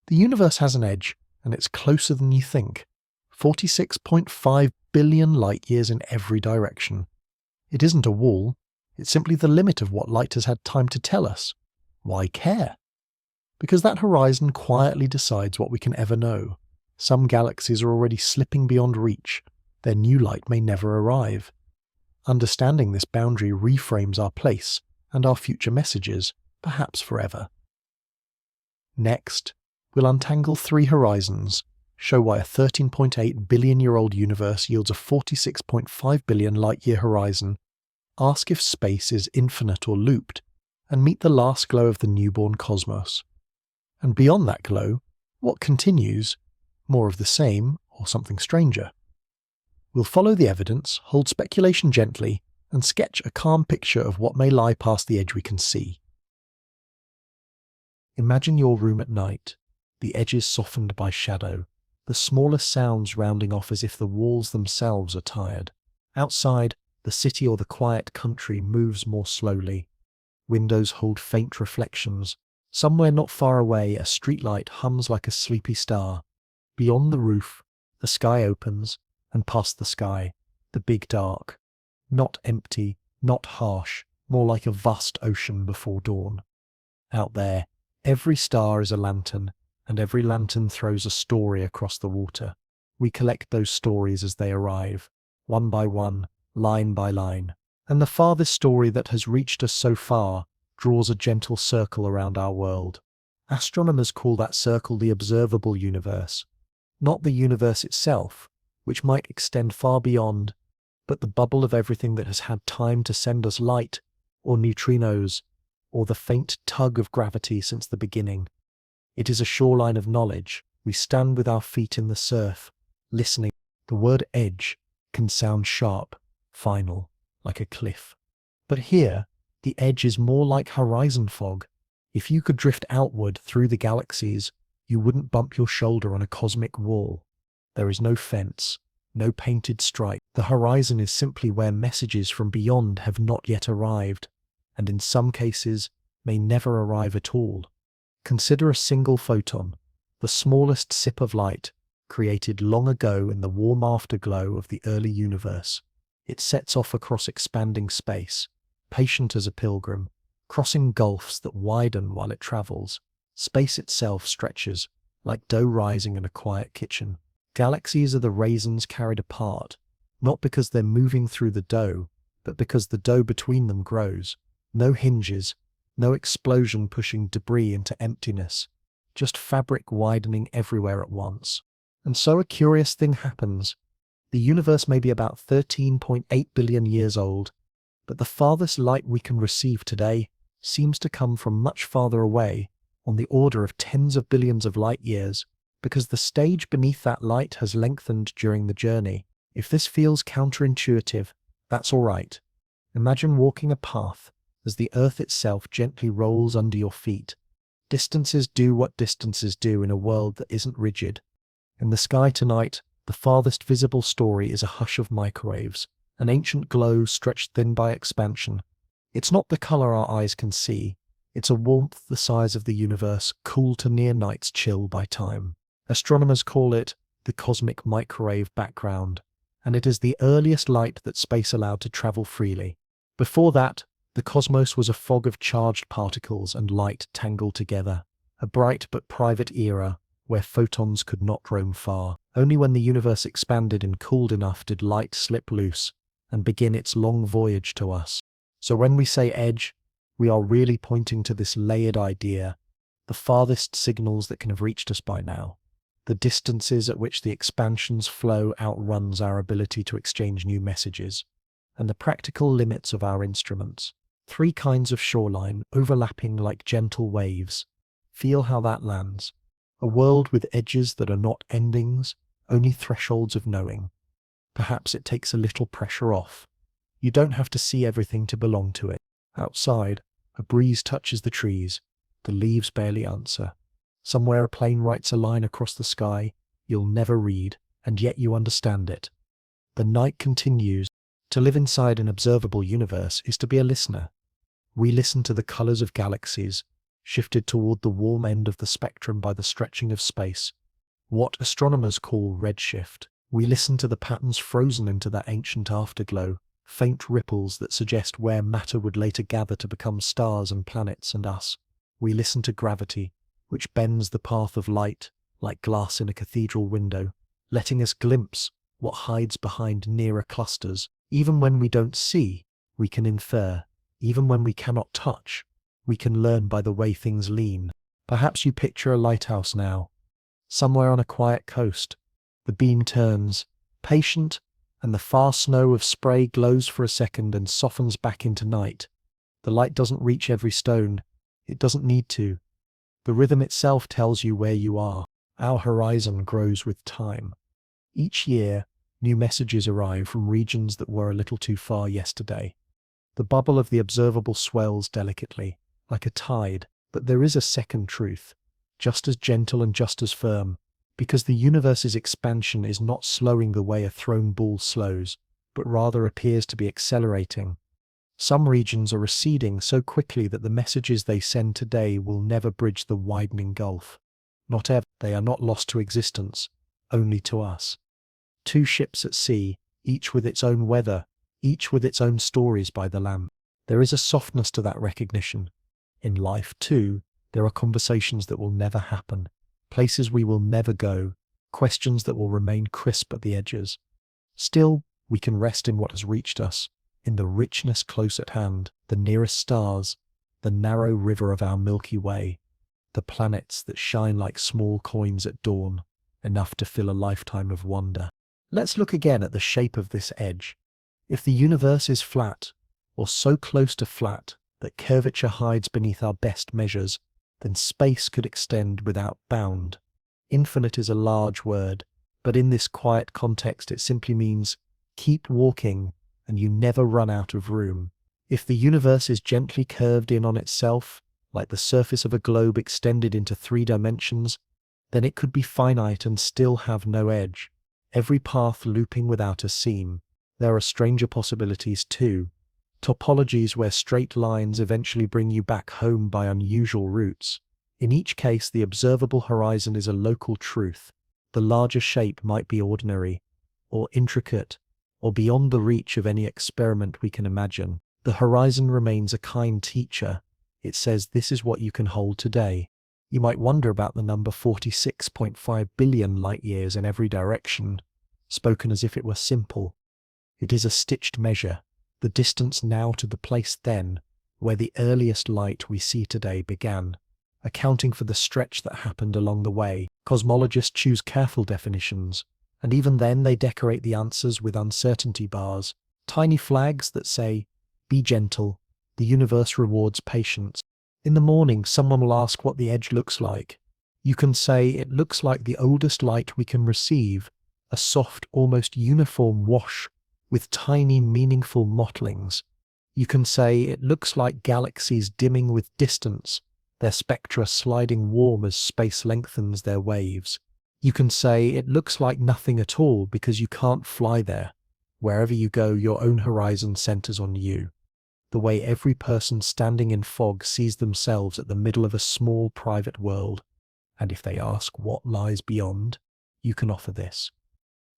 The universe has an edge, and it's closer than you think. 46.5 billion light-years in every direction. It isn't a wall, it's simply the limit of what light has had time to tell us. Why care? Because that horizon quietly decides what we can ever know. Some galaxies are already slipping beyond reach. Their new light may never arrive. Understanding this boundary reframes our place and our future messages, perhaps forever. Next, we'll untangle 3 horizons, show why a 13.8 billion-year-old universe yields a 46.5 billion light-year horizon, ask if space is infinite or looped, and meet the last glow of the newborn cosmos. And beyond that glow, what continues? More of the same, or something stranger? We'll follow the evidence, hold speculation gently, and sketch a calm picture of what may lie past the edge we can see. Imagine your room at night, the edges softened by shadow, the smallest sounds rounding off as if the walls themselves are tired. Outside, the city or the quiet country moves more slowly. Windows hold faint reflections. Somewhere not far away, a streetlight hums like a sleepy star. Beyond the roof, the sky opens, and past the sky, the big dark. Not empty, not harsh, more like a vast ocean before dawn. Out there, every star is a lantern, and every lantern throws a story across the water. We collect those stories as they arrive, one by one, line by line. And the farthest story that has reached us so far draws a gentle circle around our world. Astronomers call that circle the observable universe. Not the universe itself, which might extend far beyond, but the bubble of everything that has had time to send us light, or neutrinos, or the faint tug of gravity since the beginning. It is a shoreline of knowledge. We stand with our feet in the surf, listening. The word edge can sound sharp, final, like a cliff. But here, the edge is more like horizon fog. If you could drift outward through the galaxies, you wouldn't bump your shoulder on a cosmic wall. There is no fence, no painted stripe. The horizon is simply where messages from beyond have not yet arrived, and in some cases may never arrive at all. Consider a single photon, the smallest sip of light, created long ago in the warm afterglow of the early universe. It sets off across expanding space, patient as a pilgrim, crossing gulfs that widen while it travels. Space itself stretches, like dough rising in a quiet kitchen. Galaxies are the raisins carried apart, not because they're moving through the dough, but because the dough between them grows. No hinges, no explosion pushing debris into emptiness, just fabric widening everywhere at once. And so a curious thing happens. The universe may be about 13.8 billion years old, but the farthest light we can receive today seems to come from much farther away, on the order of tens of billions of light years, because the stage beneath that light has lengthened during the journey. If this feels counterintuitive, that's all right. Imagine walking a path as the Earth itself gently rolls under your feet. Distances do what distances do in a world that isn't rigid. In the sky tonight, the farthest visible story is a hush of microwaves, an ancient glow stretched thin by expansion. It's not the color our eyes can see. It's a warmth the size of the universe, cool to near night's chill by time. Astronomers call it the cosmic microwave background, and it is the earliest light that space allowed to travel freely. Before that, the cosmos was a fog of charged particles and light tangled together, a bright but private era where photons could not roam far. Only when the universe expanded and cooled enough did light slip loose and begin its long voyage to us. So when we say edge, we are really pointing to this layered idea, the farthest signals that can have reached us by now. The distances at which the expansion's flow outruns our ability to exchange new messages, and the practical limits of our instruments. 3 kinds of shoreline overlapping like gentle waves. Feel how that lands. A world with edges that are not endings, only thresholds of knowing. Perhaps it takes a little pressure off. You don't have to see everything to belong to it. Outside, a breeze touches the trees. The leaves barely answer. Somewhere a plane writes a line across the sky you'll never read, and yet you understand it. The night continues. To live inside an observable universe is to be a listener. We listen to the colors of galaxies, shifted toward the warm end of the spectrum by the stretching of space, what astronomers call redshift. We listen to the patterns frozen into that ancient afterglow, faint ripples that suggest where matter would later gather to become stars and planets and us. We listen to gravity, which bends the path of light like glass in a cathedral window, letting us glimpse what hides behind nearer clusters. Even when we don't see, we can infer. Even when we cannot touch, we can learn by the way things lean. Perhaps you picture a lighthouse now, somewhere on a quiet coast. The beam turns, patient, and the far snow of spray glows for a second and softens back into night. The light doesn't reach every stone. It doesn't need to. The rhythm itself tells you where you are. Our horizon grows with time. Each year, new messages arrive from regions that were a little too far yesterday. The bubble of the observable swells delicately, like a tide, but there is a second truth, just as gentle and just as firm, because the universe's expansion is not slowing the way a thrown ball slows, but rather appears to be accelerating. Some regions are receding so quickly that the messages they send today will never bridge the widening gulf. Not ever. They are not lost to existence, only to us. Two ships at sea, each with its own weather, each with its own stories by the lamp. There is a softness to that recognition. In life, too, there are conversations that will never happen, places we will never go, questions that will remain crisp at the edges. Still, we can rest in what has reached us, in the richness close at hand, the nearest stars, the narrow river of our Milky Way, the planets that shine like small coins at dawn, enough to fill a lifetime of wonder. Let's look again at the shape of this edge. If the universe is flat, or so close to flat that curvature hides beneath our best measures, then space could extend without bound. Infinite is a large word, but in this quiet context it simply means keep walking and you never run out of room. If the universe is gently curved in on itself, like the surface of a globe extended into 3 dimensions, then it could be finite and still have no edge, every path looping without a seam. There are stranger possibilities too, topologies where straight lines eventually bring you back home by unusual routes. In each case, the observable horizon is a local truth. The larger shape might be ordinary, or intricate, or beyond the reach of any experiment we can imagine. The horizon remains a kind teacher. It says this is what you can hold today. You might wonder about the number 46.5 billion light-years in every direction, spoken as if it were simple. It is a stitched measure, the distance now to the place then, where the earliest light we see today began, accounting for the stretch that happened along the way. Cosmologists choose careful definitions, and even then they decorate the answers with uncertainty bars, tiny flags that say, "Be gentle, the universe rewards patience." In the morning, someone will ask what the edge looks like. You can say it looks like the oldest light we can receive, a soft, almost uniform wash with tiny, meaningful mottlings. You can say it looks like galaxies dimming with distance, their spectra sliding warm as space lengthens their waves. You can say it looks like nothing at all because you can't fly there. Wherever you go, your own horizon centers on you. The way every person standing in fog sees themselves at the middle of a small private world. And if they ask what lies beyond, you can offer this.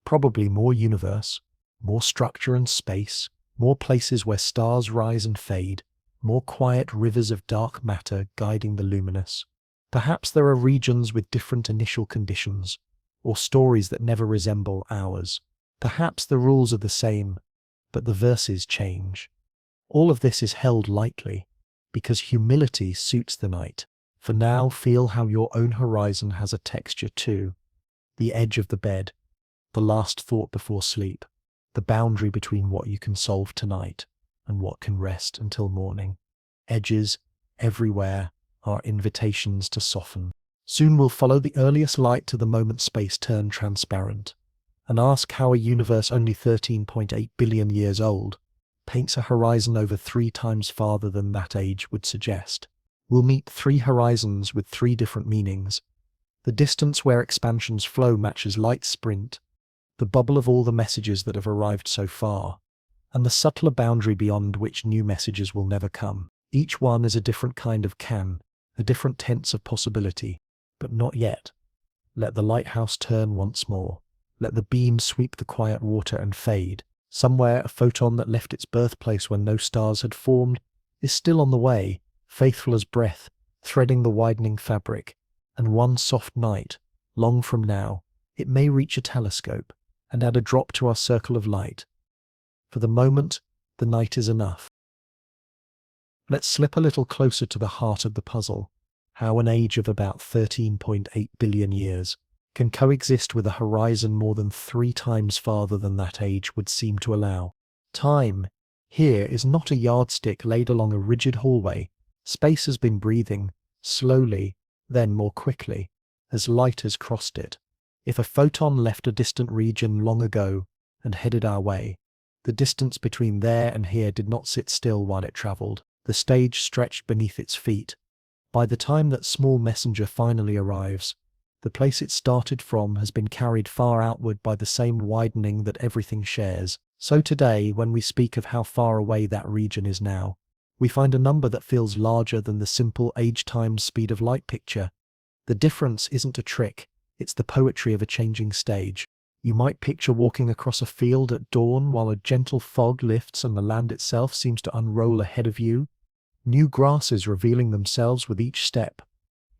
Probably more universe, more structure and space, more places where stars rise and fade, more quiet rivers of dark matter guiding the luminous. Perhaps there are regions with different initial conditions, or stories that never resemble ours. Perhaps the rules are the same, but the verses change. All of this is held lightly, because humility suits the night. For now, feel how your own horizon has a texture too. The edge of the bed, the last thought before sleep, the boundary between what you can solve tonight and what can rest until morning. Edges, everywhere, are invitations to soften. Soon we'll follow the earliest light to the moment space turned transparent, and ask how a universe only 13.8 billion years old paints a horizon over 3 times farther than that age would suggest. We'll meet 3 horizons with 3 different meanings. The distance where expansions flow matches light's sprint, the bubble of all the messages that have arrived so far, and the subtler boundary beyond which new messages will never come. Each one is a different kind of can, a different tense of possibility. But not yet. Let the lighthouse turn once more. Let the beam sweep the quiet water and fade. Somewhere a photon that left its birthplace when no stars had formed is still on the way, faithful as breath, threading the widening fabric. And one soft night, long from now, it may reach a telescope and add a drop to our circle of light. For the moment, the night is enough. Let's slip a little closer to the heart of the puzzle. How an age of about 13.8 billion years can coexist with a horizon more than 3 times farther than that age would seem to allow. Time, here, is not a yardstick laid along a rigid hallway. Space has been breathing, slowly, then more quickly, as light has crossed it. If a photon left a distant region long ago and headed our way, the distance between there and here did not sit still while it travelled. The stage stretched beneath its feet. By the time that small messenger finally arrives, the place it started from has been carried far outward by the same widening that everything shares. So today, when we speak of how far away that region is now, we find a number that feels larger than the simple age times speed of light picture. The difference isn't a trick, it's the poetry of a changing stage. You might picture walking across a field at dawn while a gentle fog lifts and the land itself seems to unroll ahead of you. New grasses revealing themselves with each step.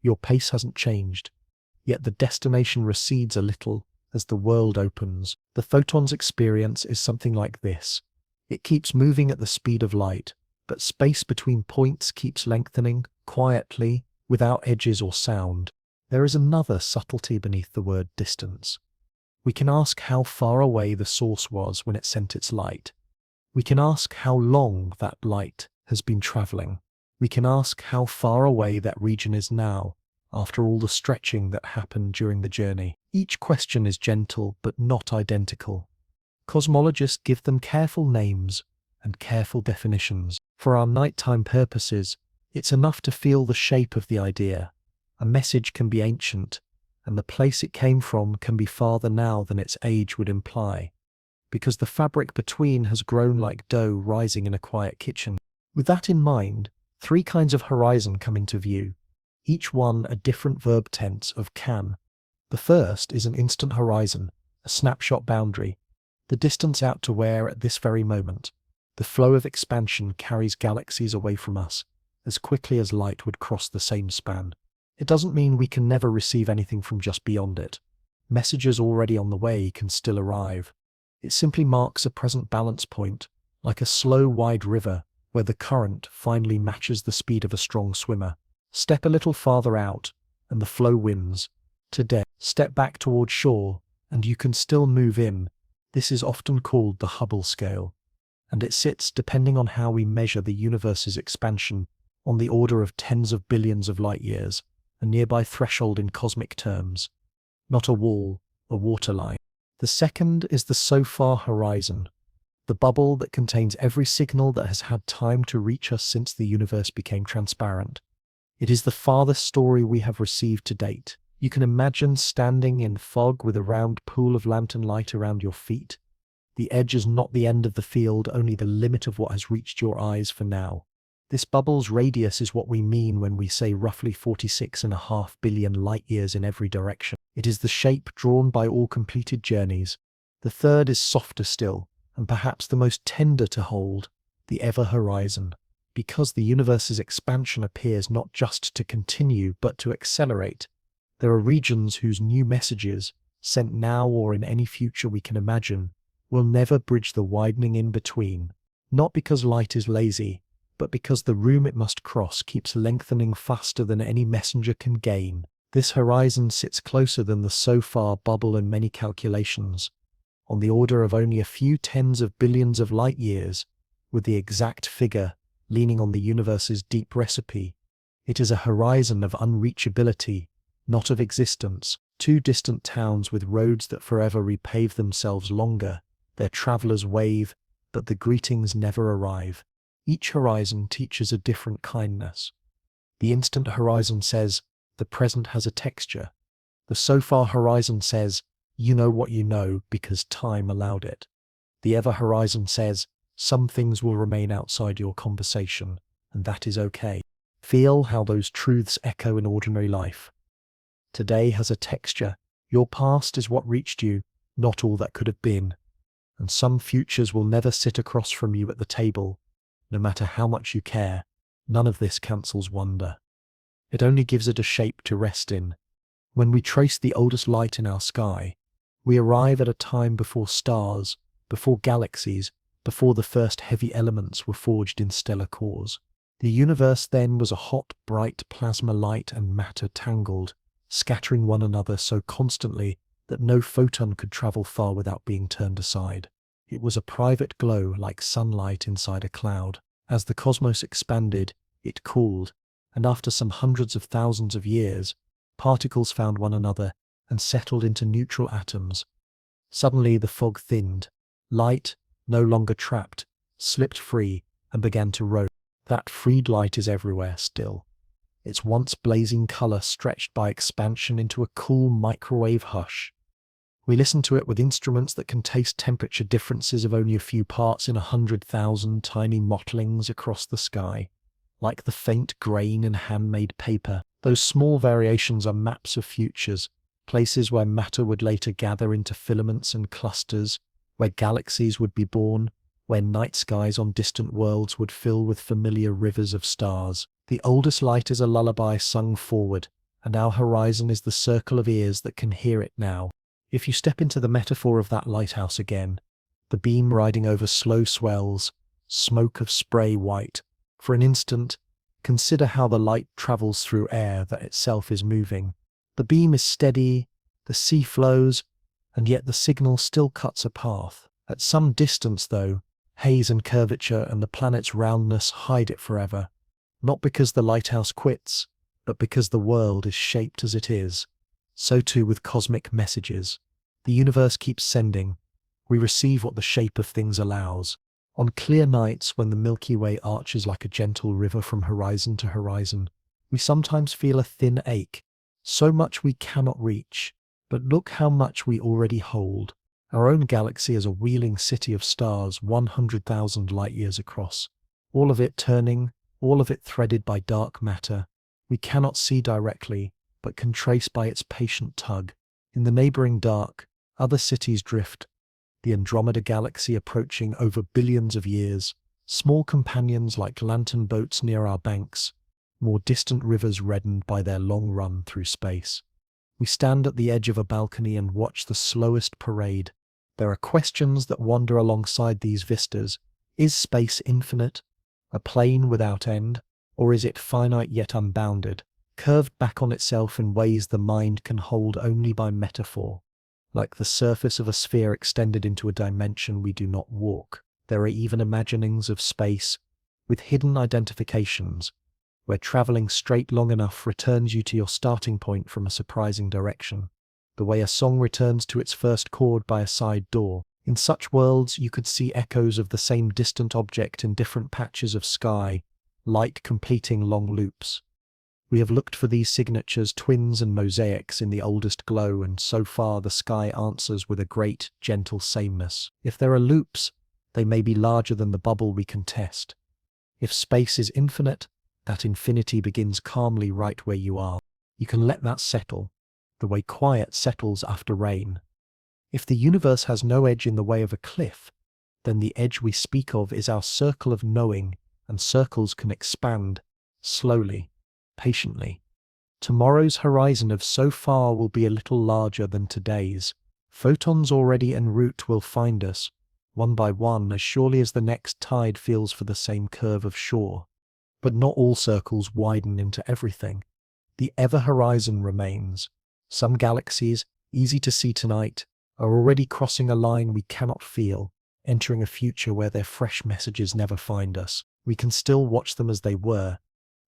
Your pace hasn't changed, yet the destination recedes a little as the world opens. The photon's experience is something like this. It keeps moving at the speed of light, but space between points keeps lengthening, quietly, without edges or sound. There is another subtlety beneath the word distance. We can ask how far away the source was when it sent its light. We can ask how long that light has been travelling. We can ask how far away that region is now, after all the stretching that happened during the journey. Each question is gentle but not identical. Cosmologists give them careful names and careful definitions. For our nighttime purposes, it's enough to feel the shape of the idea. A message can be ancient, and the place it came from can be farther now than its age would imply, because the fabric between has grown like dough rising in a quiet kitchen. With that in mind, 3 kinds of horizon come into view, each one a different verb tense of can. The first is an instant horizon, a snapshot boundary, the distance out to where, at this very moment, the flow of expansion carries galaxies away from us, as quickly as light would cross the same span. It doesn't mean we can never receive anything from just beyond it. Messages already on the way can still arrive. It simply marks a present balance point, like a slow, wide river, where the current finally matches the speed of a strong swimmer. Step a little farther out, and the flow wins. Today, step back toward shore, and you can still move in. This is often called the Hubble scale, and it sits, depending on how we measure the universe's expansion, on the order of tens of billions of light years, a nearby threshold in cosmic terms. Not a wall, a waterline. The second is the so-far horizon, the bubble that contains every signal that has had time to reach us since the universe became transparent. It is the farthest story we have received to date. You can imagine standing in fog with a round pool of lantern light around your feet. The edge is not the end of the field, only the limit of what has reached your eyes for now. This bubble's radius is what we mean when we say roughly 46.5 billion light-years in every direction. It is the shape drawn by all completed journeys. The third is softer still, and perhaps the most tender to hold, the ever-horizon. Because the universe's expansion appears not just to continue but to accelerate, there are regions whose new messages, sent now or in any future we can imagine, will never bridge the widening in between. Not because light is lazy, but because the room it must cross keeps lengthening faster than any messenger can gain. This horizon sits closer than the so-far bubble in many calculations, on the order of only a few tens of billions of light years, with the exact figure leaning on the universe's deep recipe. It is a horizon of unreachability, not of existence. 2 distant towns with roads that forever repave themselves longer. Their travelers wave, but the greetings never arrive. Each horizon teaches a different kindness. The instant horizon says, the present has a texture. The so-far horizon says, you know what you know because time allowed it. The ever horizon says, some things will remain outside your conversation, and that is okay. Feel how those truths echo in ordinary life. Today has a texture. Your past is what reached you, not all that could have been. And some futures will never sit across from you at the table. No matter how much you care, none of this cancels wonder. It only gives it a shape to rest in. When we trace the oldest light in our sky, we arrive at a time before stars, before galaxies, before the first heavy elements were forged in stellar cores. The universe then was a hot, bright plasma, light and matter tangled, scattering one another so constantly that no photon could travel far without being turned aside. It was a private glow like sunlight inside a cloud. As the cosmos expanded, it cooled, and after some hundreds of thousands of years, particles found one another and settled into neutral atoms. Suddenly the fog thinned. Light, no longer trapped, slipped free and began to roam. That freed light is everywhere still. Its once blazing color stretched by expansion into a cool microwave hush. We listen to it with instruments that can taste temperature differences of only a few parts in 100,000 tiny mottlings across the sky. Like the faint grain in handmade paper, those small variations are maps of futures, places where matter would later gather into filaments and clusters, where galaxies would be born, where night skies on distant worlds would fill with familiar rivers of stars. The oldest light is a lullaby sung forward, and our horizon is the circle of ears that can hear it now. If you step into the metaphor of that lighthouse again, the beam riding over slow swells, smoke of spray white, for an instant, consider how the light travels through air that itself is moving. The beam is steady, the sea flows, and yet the signal still cuts a path. At some distance, though, haze and curvature and the planet's roundness hide it forever, not because the lighthouse quits, but because the world is shaped as it is. So too with cosmic messages. The universe keeps sending. We receive what the shape of things allows. On clear nights when the Milky Way arches like a gentle river from horizon to horizon, we sometimes feel a thin ache, so much we cannot reach. But look how much we already hold. Our own galaxy is a wheeling city of stars 100,000 light-years across, all of it turning, all of it threaded by dark matter. We cannot see directly, but can trace by its patient tug. In the neighboring dark, other cities drift, the Andromeda galaxy approaching over billions of years, small companions like lantern boats near our banks, more distant rivers reddened by their long run through space. We stand at the edge of a balcony and watch the slowest parade. There are questions that wander alongside these vistas. Is space infinite, a plane without end, or is it finite yet unbounded, curved back on itself in ways the mind can hold only by metaphor? Like the surface of a sphere extended into a dimension we do not walk, there are even imaginings of space with hidden identifications, where traveling straight long enough returns you to your starting point from a surprising direction, the way a song returns to its first chord by a side door. In such worlds, you could see echoes of the same distant object in different patches of sky, light completing long loops. We have looked for these signatures, twins and mosaics in the oldest glow, and so far the sky answers with a great, gentle sameness. If there are loops, they may be larger than the bubble we can test. If space is infinite, that infinity begins calmly right where you are. You can let that settle, the way quiet settles after rain. If the universe has no edge in the way of a cliff, then the edge we speak of is our circle of knowing, and circles can expand, slowly, patiently. Tomorrow's horizon of so far will be a little larger than today's. Photons already en route will find us, one by one, as surely as the next tide feels for the same curve of shore. But not all circles widen into everything. The ever-horizon remains. Some galaxies, easy to see tonight, are already crossing a line we cannot feel, entering a future where their fresh messages never find us. We can still watch them as they were,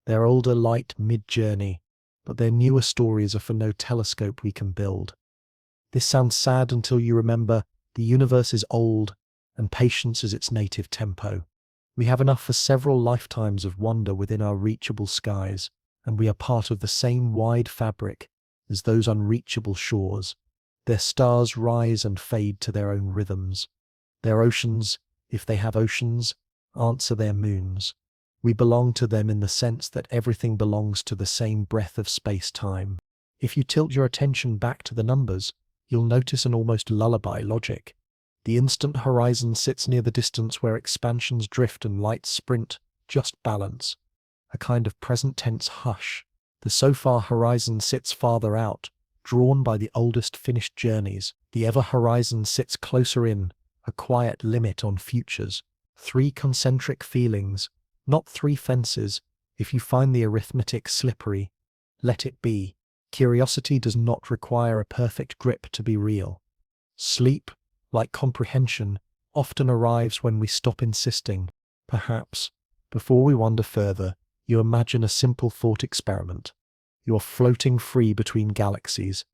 their older light mid-journey, but their newer stories are for no telescope we can build. This sounds sad until you remember the universe is old, and patience is its native tempo. We have enough for several lifetimes of wonder within our reachable skies, and we are part of the same wide fabric as those unreachable shores. Their stars rise and fade to their own rhythms. Their oceans, if they have oceans, answer their moons. We belong to them in the sense that everything belongs to the same breath of space-time. If you tilt your attention back to the numbers, you'll notice an almost lullaby logic. The instant horizon sits near the distance where expansions drift and lights sprint, just balance. A kind of present-tense hush. The so far horizon sits farther out, drawn by the oldest finished journeys. The ever horizon sits closer in, a quiet limit on futures. 3 concentric feelings, not 3 fences. If you find the arithmetic slippery, let it be. Curiosity does not require a perfect grip to be real. Sleep, like comprehension, often arrives when we stop insisting. Perhaps, before we wander further, you imagine a simple thought experiment. You are floating free between galaxies.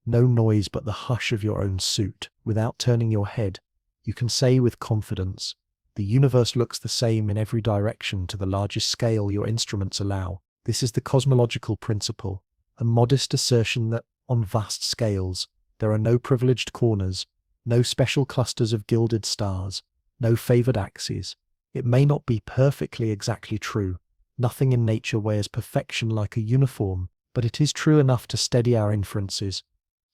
No noise but the hush of your own suit. Without turning your head, you can say with confidence, the universe looks the same in every direction to the largest scale your instruments allow. This is the cosmological principle, a modest assertion that, on vast scales, there are no privileged corners, no special clusters of gilded stars, no favored axes. It may not be perfectly exactly true. Nothing in nature wears perfection like a uniform, but it is true enough to steady our inferences,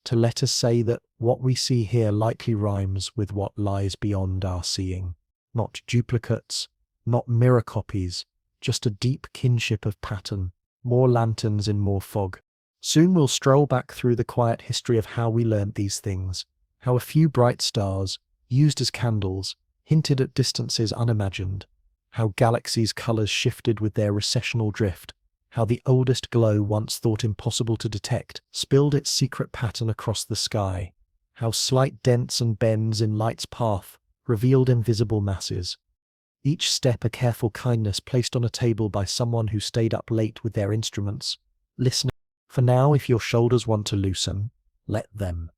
to let us say that what we see here likely rhymes with what lies beyond our seeing. Not duplicates, not mirror copies, just a deep kinship of pattern, more lanterns in more fog. Soon we'll stroll back through the quiet history of how we learnt these things, how a few bright stars, used as candles, hinted at distances unimagined, how galaxies' colours shifted with their recessional drift, how the oldest glow once thought impossible to detect spilled its secret pattern across the sky, how slight dents and bends in light's path revealed invisible masses. Each step a careful kindness placed on a table by someone who stayed up late with their instruments, listening. For now, if your shoulders want to loosen, let them.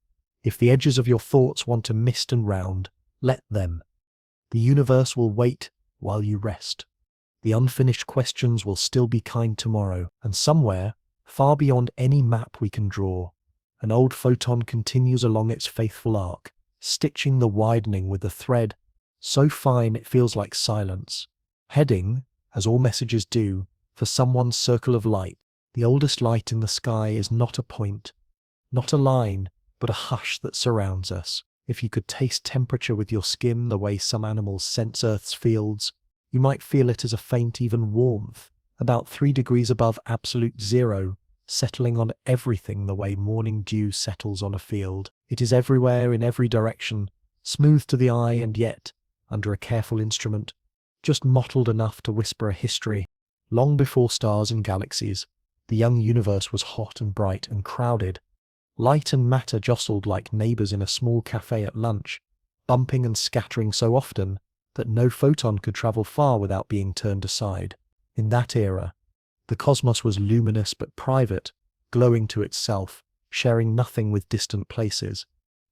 If the edges of your thoughts want to mist and round, let them. The universe will wait while you rest. The unfinished questions will still be kind tomorrow, and somewhere, far beyond any map we can draw, an old photon continues along its faithful arc, stitching the widening with a thread so fine it feels like silence, heading, as all messages do, for someone's circle of light. The oldest light in the sky is not a point, not a line, but a hush that surrounds us. If you could taste temperature with your skin the way some animals sense Earth's fields, you might feel it as a faint, even warmth, about 3 degrees above absolute zero, settling on everything the way morning dew settles on a field. It is everywhere, in every direction, smooth to the eye, and yet, under a careful instrument, just mottled enough to whisper a history. Long before stars and galaxies, the young universe was hot and bright and crowded. Light and matter jostled like neighbors in a small cafe at lunch, bumping and scattering so often that no photon could travel far without being turned aside. In that era, the cosmos was luminous but private, glowing to itself, sharing nothing with distant places.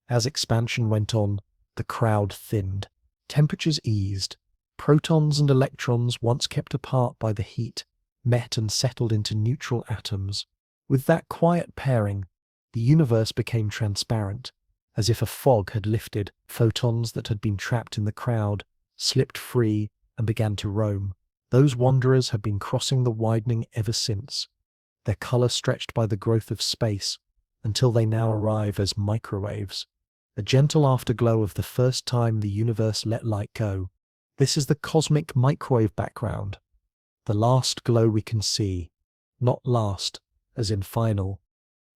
As expansion went on, the crowd thinned. Temperatures eased. Protons and electrons, once kept apart by the heat, met and settled into neutral atoms. With that quiet pairing, the universe became transparent, as if a fog had lifted. Photons that had been trapped in the crowd slipped free and began to roam. Those wanderers have been crossing the widening ever since, their color stretched by the growth of space, until they now arrive as microwaves, a gentle afterglow of the first time the universe let light go. This is the cosmic microwave background, the last glow we can see, not last as in final,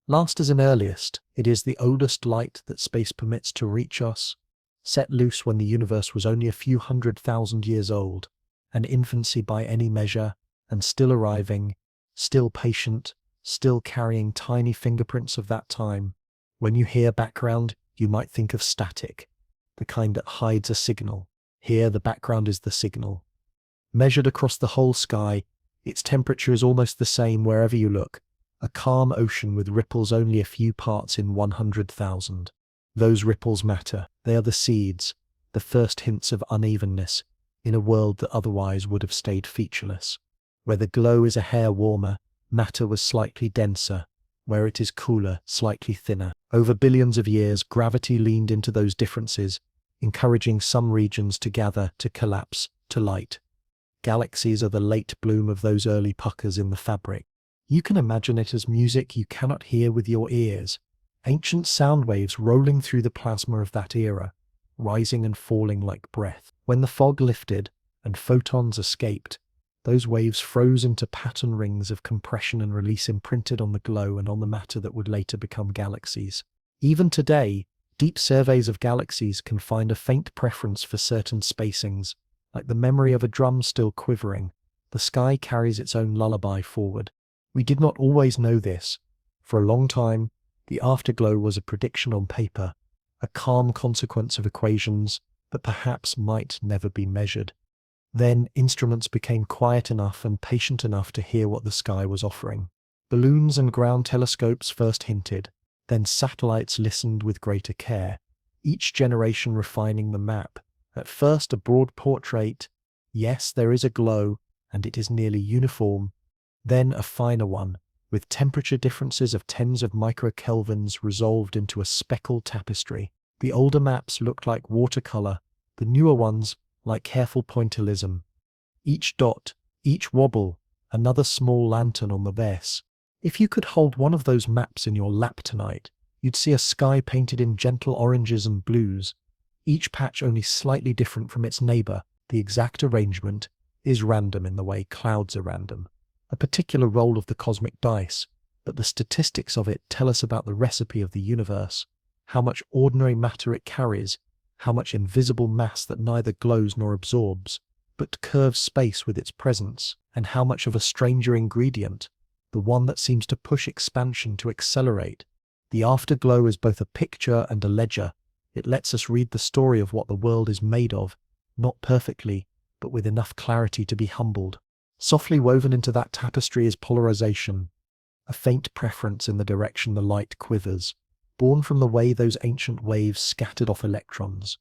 last as in earliest. It is the oldest light that space permits to reach us, set loose when the universe was only a few 100,000 years old, an infancy by any measure, and still arriving, still patient, still carrying tiny fingerprints of that time. When you hear background, you might think of static, the kind that hides a signal. Here the background is the signal. Measured across the whole sky, its temperature is almost the same wherever you look, a calm ocean with ripples only a few parts in 100,000. Those ripples matter. They are the seeds, the first hints of unevenness, in a world that otherwise would have stayed featureless. Where the glow is a hair warmer, matter was slightly denser. Where it is cooler, slightly thinner. Over billions of years, gravity leaned into those differences, encouraging some regions to gather, to collapse, to light. Galaxies are the late bloom of those early puckers in the fabric. You can imagine it as music you cannot hear with your ears, ancient sound waves rolling through the plasma of that era, rising and falling like breath. When the fog lifted and photons escaped, those waves froze into pattern rings of compression and release imprinted on the glow and on the matter that would later become galaxies. Even today, deep surveys of galaxies can find a faint preference for certain spacings, like the memory of a drum still quivering. The sky carries its own lullaby forward. We did not always know this. For a long time, the afterglow was a prediction on paper, a calm consequence of equations that perhaps might never be measured. Then instruments became quiet enough and patient enough to hear what the sky was offering. Balloons and ground telescopes first hinted, then satellites listened with greater care, each generation refining the map. At first a broad portrait, yes, there is a glow, and it is nearly uniform. Then a finer one, with temperature differences of tens of microkelvins resolved into a speckled tapestry. The older maps looked like watercolor, the newer ones like careful pointillism. Each dot, each wobble, another small lantern on the base. If you could hold one of those maps in your lap tonight, you'd see a sky painted in gentle oranges and blues, each patch only slightly different from its neighbor. The exact arrangement is random in the way clouds are random, a particular roll of the cosmic dice, but the statistics of it tell us about the recipe of the universe, how much ordinary matter it carries, how much invisible mass that neither glows nor absorbs, but curves space with its presence, and how much of a stranger ingredient, the one that seems to push expansion to accelerate. The afterglow is both a picture and a ledger. It lets us read the story of what the world is made of, not perfectly, but with enough clarity to be humbled. Softly woven into that tapestry is polarization, a faint preference in the direction the light quivers, born from the way those ancient waves scattered off electrons.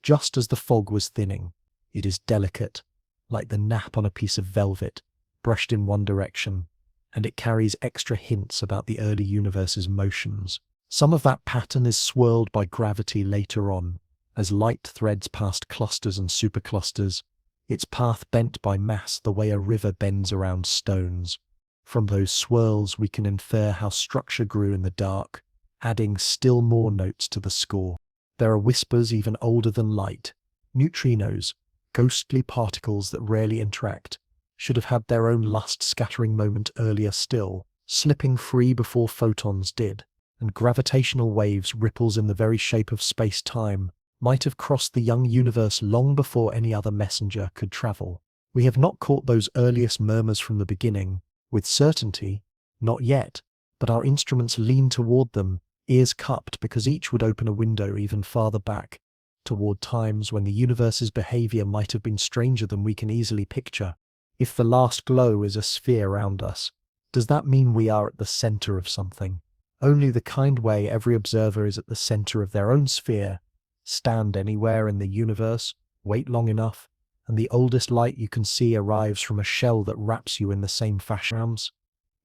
Just as the fog was thinning, it is delicate, like the nap on a piece of velvet, brushed in one direction, and it carries extra hints about the early universe's motions. Some of that pattern is swirled by gravity later on, as light threads past clusters and superclusters, its path bent by mass the way a river bends around stones. From those swirls we can infer how structure grew in the dark, adding still more notes to the score. There are whispers even older than light. Neutrinos, ghostly particles that rarely interact, should have had their own lust-scattering moment earlier still, slipping free before photons did, and gravitational waves, ripples in the very shape of space-time, might have crossed the young universe long before any other messenger could travel. We have not caught those earliest murmurs from the beginning, with certainty, not yet, but our instruments lean toward them, ears cupped, because each would open a window even farther back, toward times when the universe's behavior might have been stranger than we can easily picture. If the last glow is a sphere around us, does that mean we are at the center of something? Only the kind way every observer is at the center of their own sphere. Stand anywhere in the universe, wait long enough, and the oldest light you can see arrives from a shell that wraps you in the same fashion.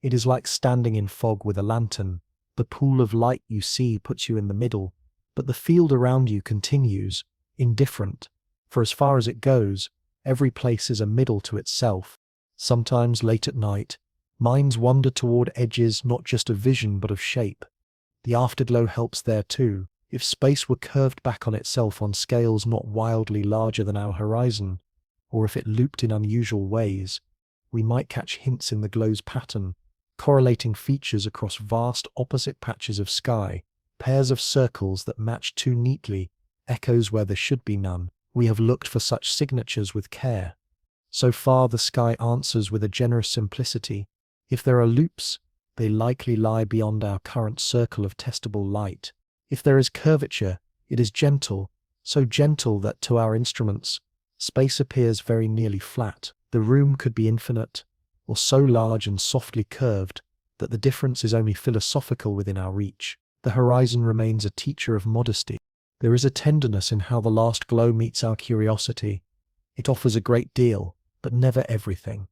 It is like standing in fog with a lantern. The pool of light you see puts you in the middle, but the field around you continues, indifferent. For as far as it goes, every place is a middle to itself. Sometimes late at night, minds wander toward edges not just of vision but of shape. The afterglow helps there too. If space were curved back on itself on scales not wildly larger than our horizon, or if it looped in unusual ways, we might catch hints in the glow's pattern, correlating features across vast opposite patches of sky, pairs of circles that match too neatly, echoes where there should be none. We have looked for such signatures with care. So far the sky answers with a generous simplicity. If there are loops, they likely lie beyond our current circle of testable light. If there is curvature, it is gentle, so gentle that to our instruments, space appears very nearly flat. The room could be infinite, or so large and softly curved that the difference is only philosophical within our reach. The horizon remains a teacher of modesty. There is a tenderness in how the last glow meets our curiosity. It offers a great deal, but never everything.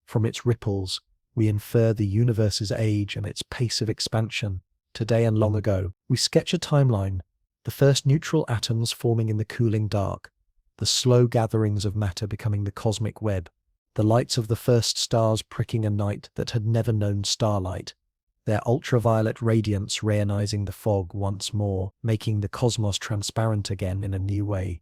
From its ripples, we infer the universe's age and its pace of expansion. Today and long ago, we sketch a timeline, the first neutral atoms forming in the cooling dark, the slow gatherings of matter becoming the cosmic web, the lights of the first stars pricking a night that had never known starlight, their ultraviolet radiance reionizing the fog once more, making the cosmos transparent again in a new way.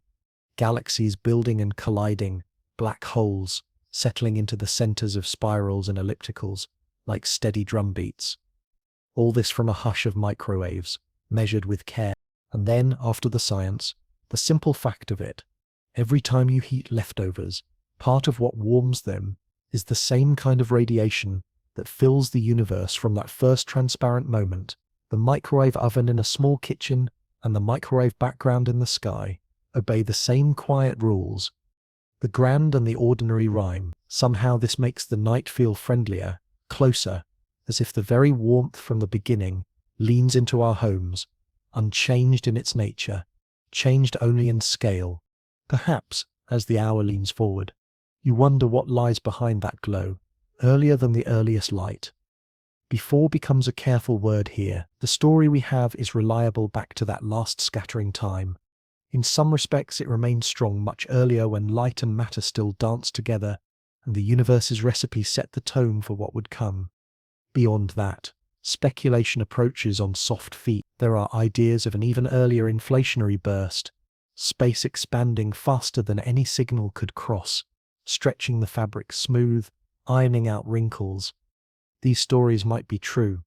Galaxies building and colliding, black holes settling into the centers of spirals and ellipticals, like steady drumbeats. All this from a hush of microwaves, measured with care. And then, after the science, the simple fact of it. Every time you heat leftovers, part of what warms them is the same kind of radiation that fills the universe from that first transparent moment. The microwave oven in a small kitchen and the microwave background in the sky obey the same quiet rules. The grand and the ordinary rhyme. Somehow this makes the night feel friendlier, closer, as if the very warmth from the beginning leans into our homes, unchanged in its nature, changed only in scale. Perhaps, as the hour leans forward, you wonder what lies behind that glow, earlier than the earliest light. Before becomes a careful word here. The story we have is reliable back to that last scattering time. In some respects it remains strong much earlier when light and matter still danced together, and the universe's recipe set the tone for what would come. Beyond that, speculation approaches on soft feet. There are ideas of an even earlier inflationary burst, space expanding faster than any signal could cross, stretching the fabric smooth, ironing out wrinkles. These stories might be true.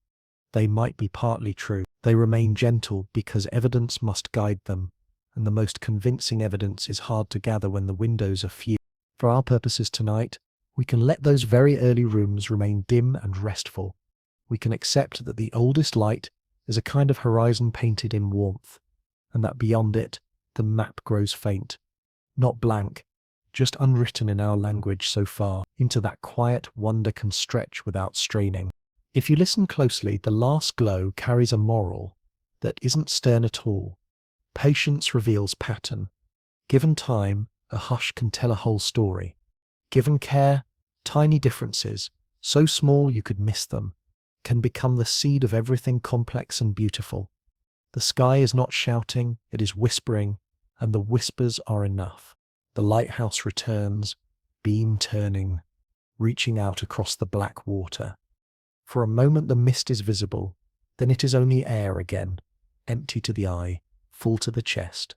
They might be partly true. They remain gentle because evidence must guide them, and the most convincing evidence is hard to gather when the windows are few. For our purposes tonight, we can let those very early rooms remain dim and restful. We can accept that the oldest light is a kind of horizon painted in warmth, and that beyond it, the map grows faint, not blank, just unwritten in our language so far. Into that quiet wonder can stretch without straining. If you listen closely, the last glow carries a moral that isn't stern at all. Patience reveals pattern. Given time, a hush can tell a whole story. Given care, tiny differences, so small you could miss them, can become the seed of everything complex and beautiful. The sky is not shouting, it is whispering, and the whispers are enough. The lighthouse returns, beam turning, reaching out across the black water. For a moment the mist is visible, then it is only air again, empty to the eye, full to the chest.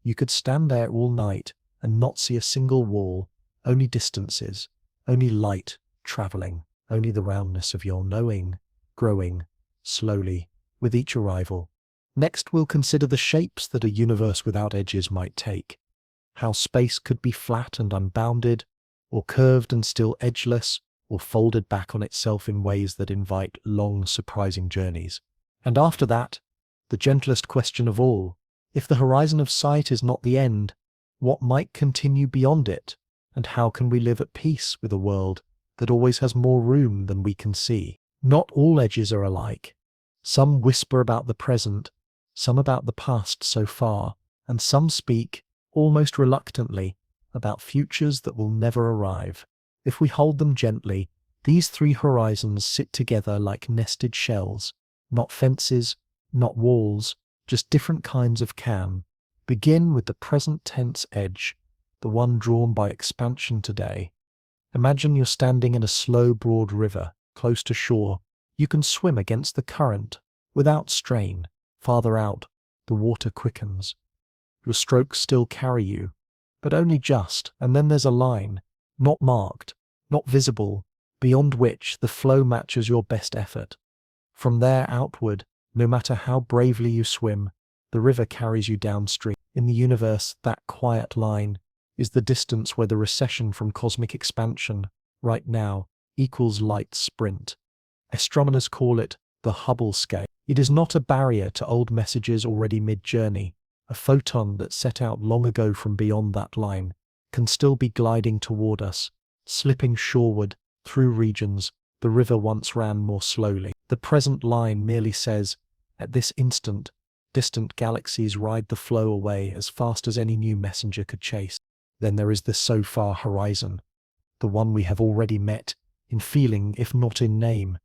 You could stand there all night and not see a single wall, only distances, only light travelling, only the roundness of your knowing, growing, slowly, with each arrival. Next we'll consider the shapes that a universe without edges might take. How space could be flat and unbounded, or curved and still edgeless, or folded back on itself in ways that invite long, surprising journeys. And after that, the gentlest question of all, if the horizon of sight is not the end, what might continue beyond it, and how can we live at peace with a world that always has more room than we can see? Not all edges are alike. Some whisper about the present, some about the past so far, and some speak, almost reluctantly, about futures that will never arrive. If we hold them gently, these three horizons sit together like nested shells, not fences, not walls, just different kinds of can. Begin with the present tense edge, the one drawn by expansion today. Imagine you're standing in a slow, broad river, close to shore. You can swim against the current, without strain. Farther out, the water quickens. Your strokes still carry you, but only just, and then there's a line, not marked, not visible, beyond which the flow matches your best effort. From there outward, no matter how bravely you swim, the river carries you downstream. In the universe, that quiet line is the distance where the recession from cosmic expansion, right now, equals light's sprint. Astronomers call it the Hubble scale. It is not a barrier to old messages already mid-journey. A photon that set out long ago from beyond that line can still be gliding toward us, slipping shoreward through regions the river once ran more slowly. The present line merely says, at this instant, distant galaxies ride the flow away as fast as any new messenger could chase. Then there is the so far horizon, the one we have already met, in feeling if not in name.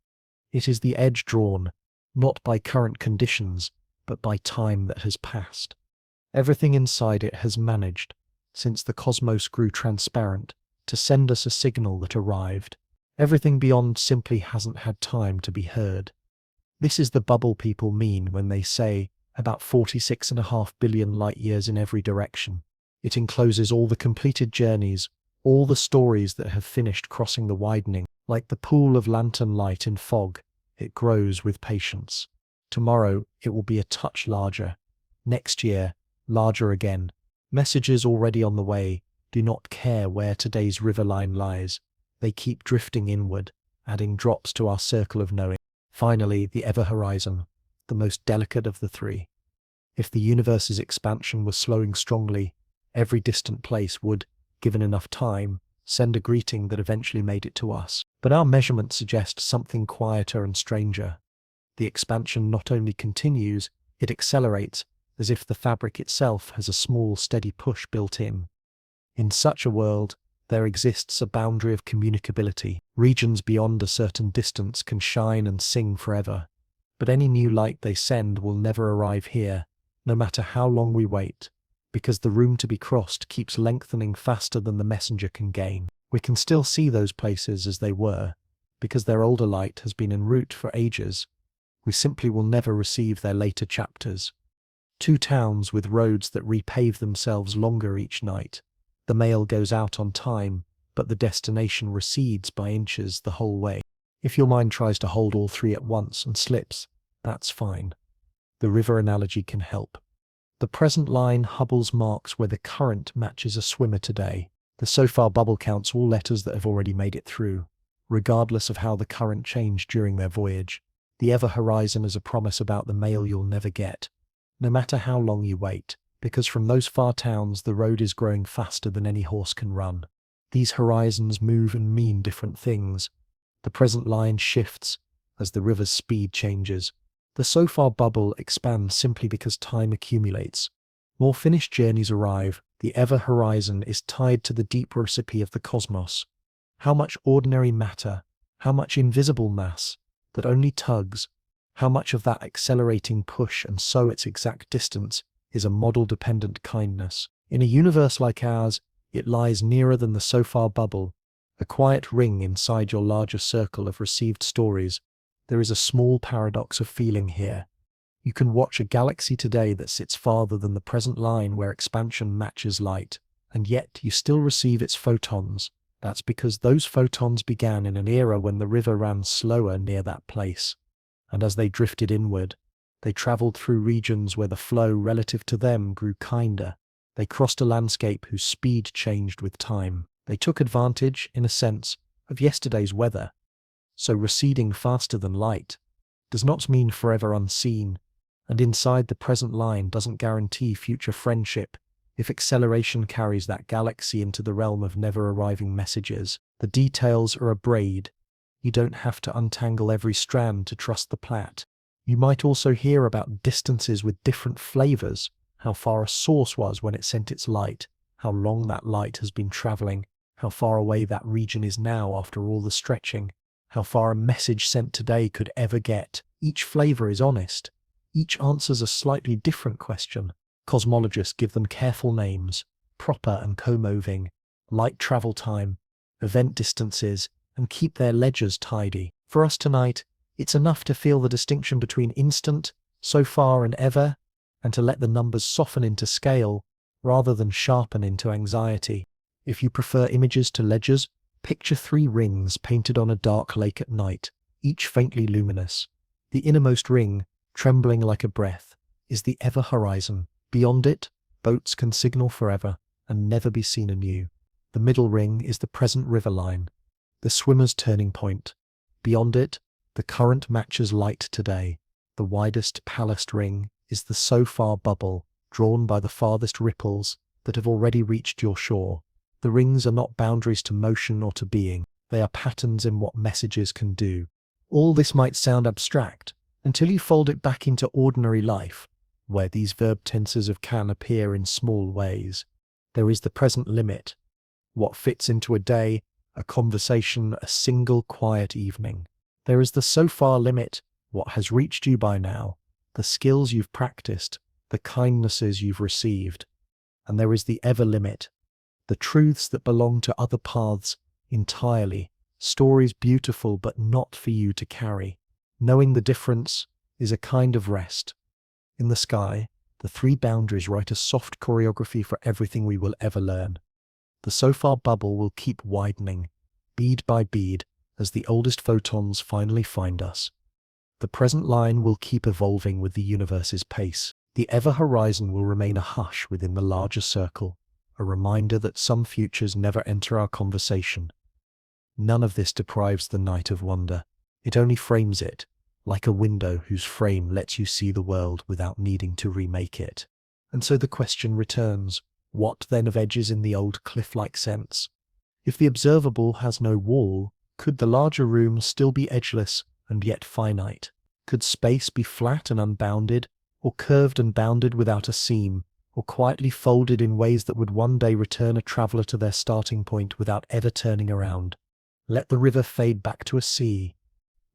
It is the edge drawn, not by current conditions, but by time that has passed. Everything inside it has managed, since the cosmos grew transparent, to send us a signal that arrived. Everything beyond simply hasn't had time to be heard. This is the bubble people mean when they say about 46.5 billion light years in every direction. It encloses all the completed journeys, all the stories that have finished crossing the widening. Like the pool of lantern light in fog, it grows with patience. Tomorrow it will be a touch larger. Next year, larger again. Messages already on the way do not care where today's river line lies. They keep drifting inward, adding drops to our circle of knowing. Finally, the ever-horizon, the most delicate of the three. If the universe's expansion was slowing strongly, every distant place would, given enough time, send a greeting that eventually made it to us. But our measurements suggest something quieter and stranger. The expansion not only continues, it accelerates, as if the fabric itself has a small, steady push built in. In such a world, there exists a boundary of communicability. Regions beyond a certain distance can shine and sing forever. But any new light they send will never arrive here, no matter how long we wait, because the room to be crossed keeps lengthening faster than the messenger can gain. We can still see those places as they were, because their older light has been en route for ages. We simply will never receive their later chapters. Two towns with roads that repave themselves longer each night. The mail goes out on time, but the destination recedes by inches the whole way. If your mind tries to hold all three at once and slips, that's fine. The river analogy can help. The present line Hubble's marks where the current matches a swimmer today. The so far bubble counts all letters that have already made it through, regardless of how the current changed during their voyage. The ever-horizon is a promise about the mail you'll never get, no matter how long you wait, because from those far towns the road is growing faster than any horse can run. These horizons move and mean different things. The present line shifts as the river's speed changes. The so far bubble expands simply because time accumulates. More finished journeys arrive. The ever-horizon is tied to the deep recipe of the cosmos. How much ordinary matter, how much invisible mass that only tugs, how much of that accelerating push and so its exact distance is a model-dependent kindness. In a universe like ours, it lies nearer than the so far bubble, a quiet ring inside your larger circle of received stories. There is a small paradox of feeling here. You can watch a galaxy today that sits farther than the present line where expansion matches light, and yet you still receive its photons. That's because those photons began in an era when the river ran slower near that place. And as they drifted inward, they traveled through regions where the flow relative to them grew kinder. They crossed a landscape whose speed changed with time. They took advantage, in a sense, of yesterday's weather. So receding faster than light does not mean forever unseen, and inside the present line doesn't guarantee future friendship. If acceleration carries that galaxy into the realm of never-arriving messages, the details are a braid. You don't have to untangle every strand to trust the plait. You might also hear about distances with different flavors, how far a source was when it sent its light, how long that light has been traveling, how far away that region is now after all the stretching, how far a message sent today could ever get. Each flavor is honest. Each answers a slightly different question. Cosmologists give them careful names, proper and co-moving, light travel time, event distances, and keep their ledgers tidy. For us tonight, it's enough to feel the distinction between instant, so far and ever, and to let the numbers soften into scale, rather than sharpen into anxiety. If you prefer images to ledgers, picture 3 rings painted on a dark lake at night, each faintly luminous. The innermost ring, trembling like a breath, is the ever-horizon. Beyond it, boats can signal forever and never be seen anew. The middle ring is the present river line, the swimmer's turning point. Beyond it, the current matches light today. The widest, palest ring is the so far bubble, drawn by the farthest ripples that have already reached your shore. The rings are not boundaries to motion or to being. They are patterns in what messages can do. All this might sound abstract until you fold it back into ordinary life, where these verb tenses of can appear in small ways. There is the present limit, what fits into a day, a conversation, a single quiet evening. There is the so far limit, what has reached you by now, the skills you've practiced, the kindnesses you've received. And there is the ever limit, the truths that belong to other paths entirely, stories beautiful but not for you to carry. Knowing the difference is a kind of rest. In the sky, the three boundaries write a soft choreography for everything we will ever learn. The so-far bubble will keep widening, bead by bead, as the oldest photons finally find us. The present line will keep evolving with the universe's pace. The ever-horizon will remain a hush within the larger circle, a reminder that some futures never enter our conversation. None of this deprives the night of wonder. It only frames it, like a window whose frame lets you see the world without needing to remake it. And so the question returns, what then of edges in the old cliff-like sense? If the observable has no wall, could the larger room still be edgeless and yet finite? Could space be flat and unbounded, or curved and bounded without a seam, or quietly folded in ways that would one day return a traveler to their starting point without ever turning around? Let the river fade back to a sea.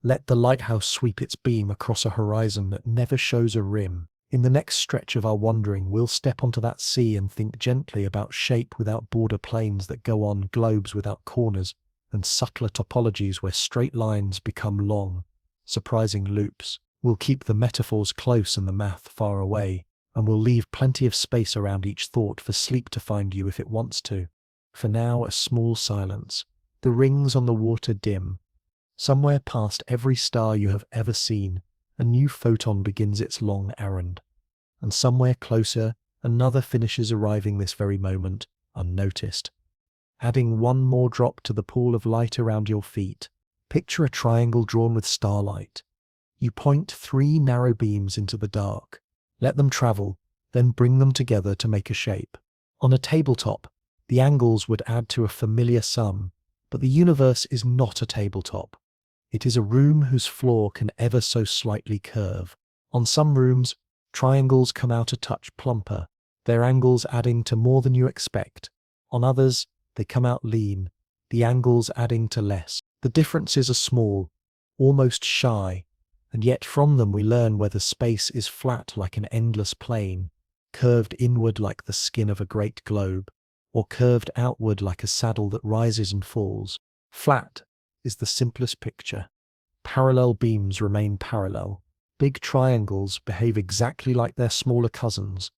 Let the lighthouse sweep its beam across a horizon that never shows a rim. In the next stretch of our wandering, we'll step onto that sea and think gently about shape without border planes that go on, globes without corners, and subtler topologies where straight lines become long, surprising loops. We'll keep the metaphors close and the math far away, and we'll leave plenty of space around each thought for sleep to find you if it wants to. For now, a small silence. The rings on the water dim. Somewhere past every star you have ever seen, a new photon begins its long errand. And somewhere closer, another finishes arriving this very moment, unnoticed. Adding one more drop to the pool of light around your feet. Picture a triangle drawn with starlight. You point three narrow beams into the dark. Let them travel, then bring them together to make a shape. On a tabletop, the angles would add to a familiar sum, but the universe is not a tabletop. It is a room whose floor can ever so slightly curve. On some rooms, triangles come out a touch plumper, their angles adding to more than you expect. On others, they come out lean, the angles adding to less. The differences are small, almost shy, and yet from them we learn whether space is flat like an endless plane, curved inward like the skin of a great globe, or curved outward like a saddle that rises and falls. Flat is the simplest picture. Parallel beams remain parallel. Big triangles behave exactly like their smaller cousins.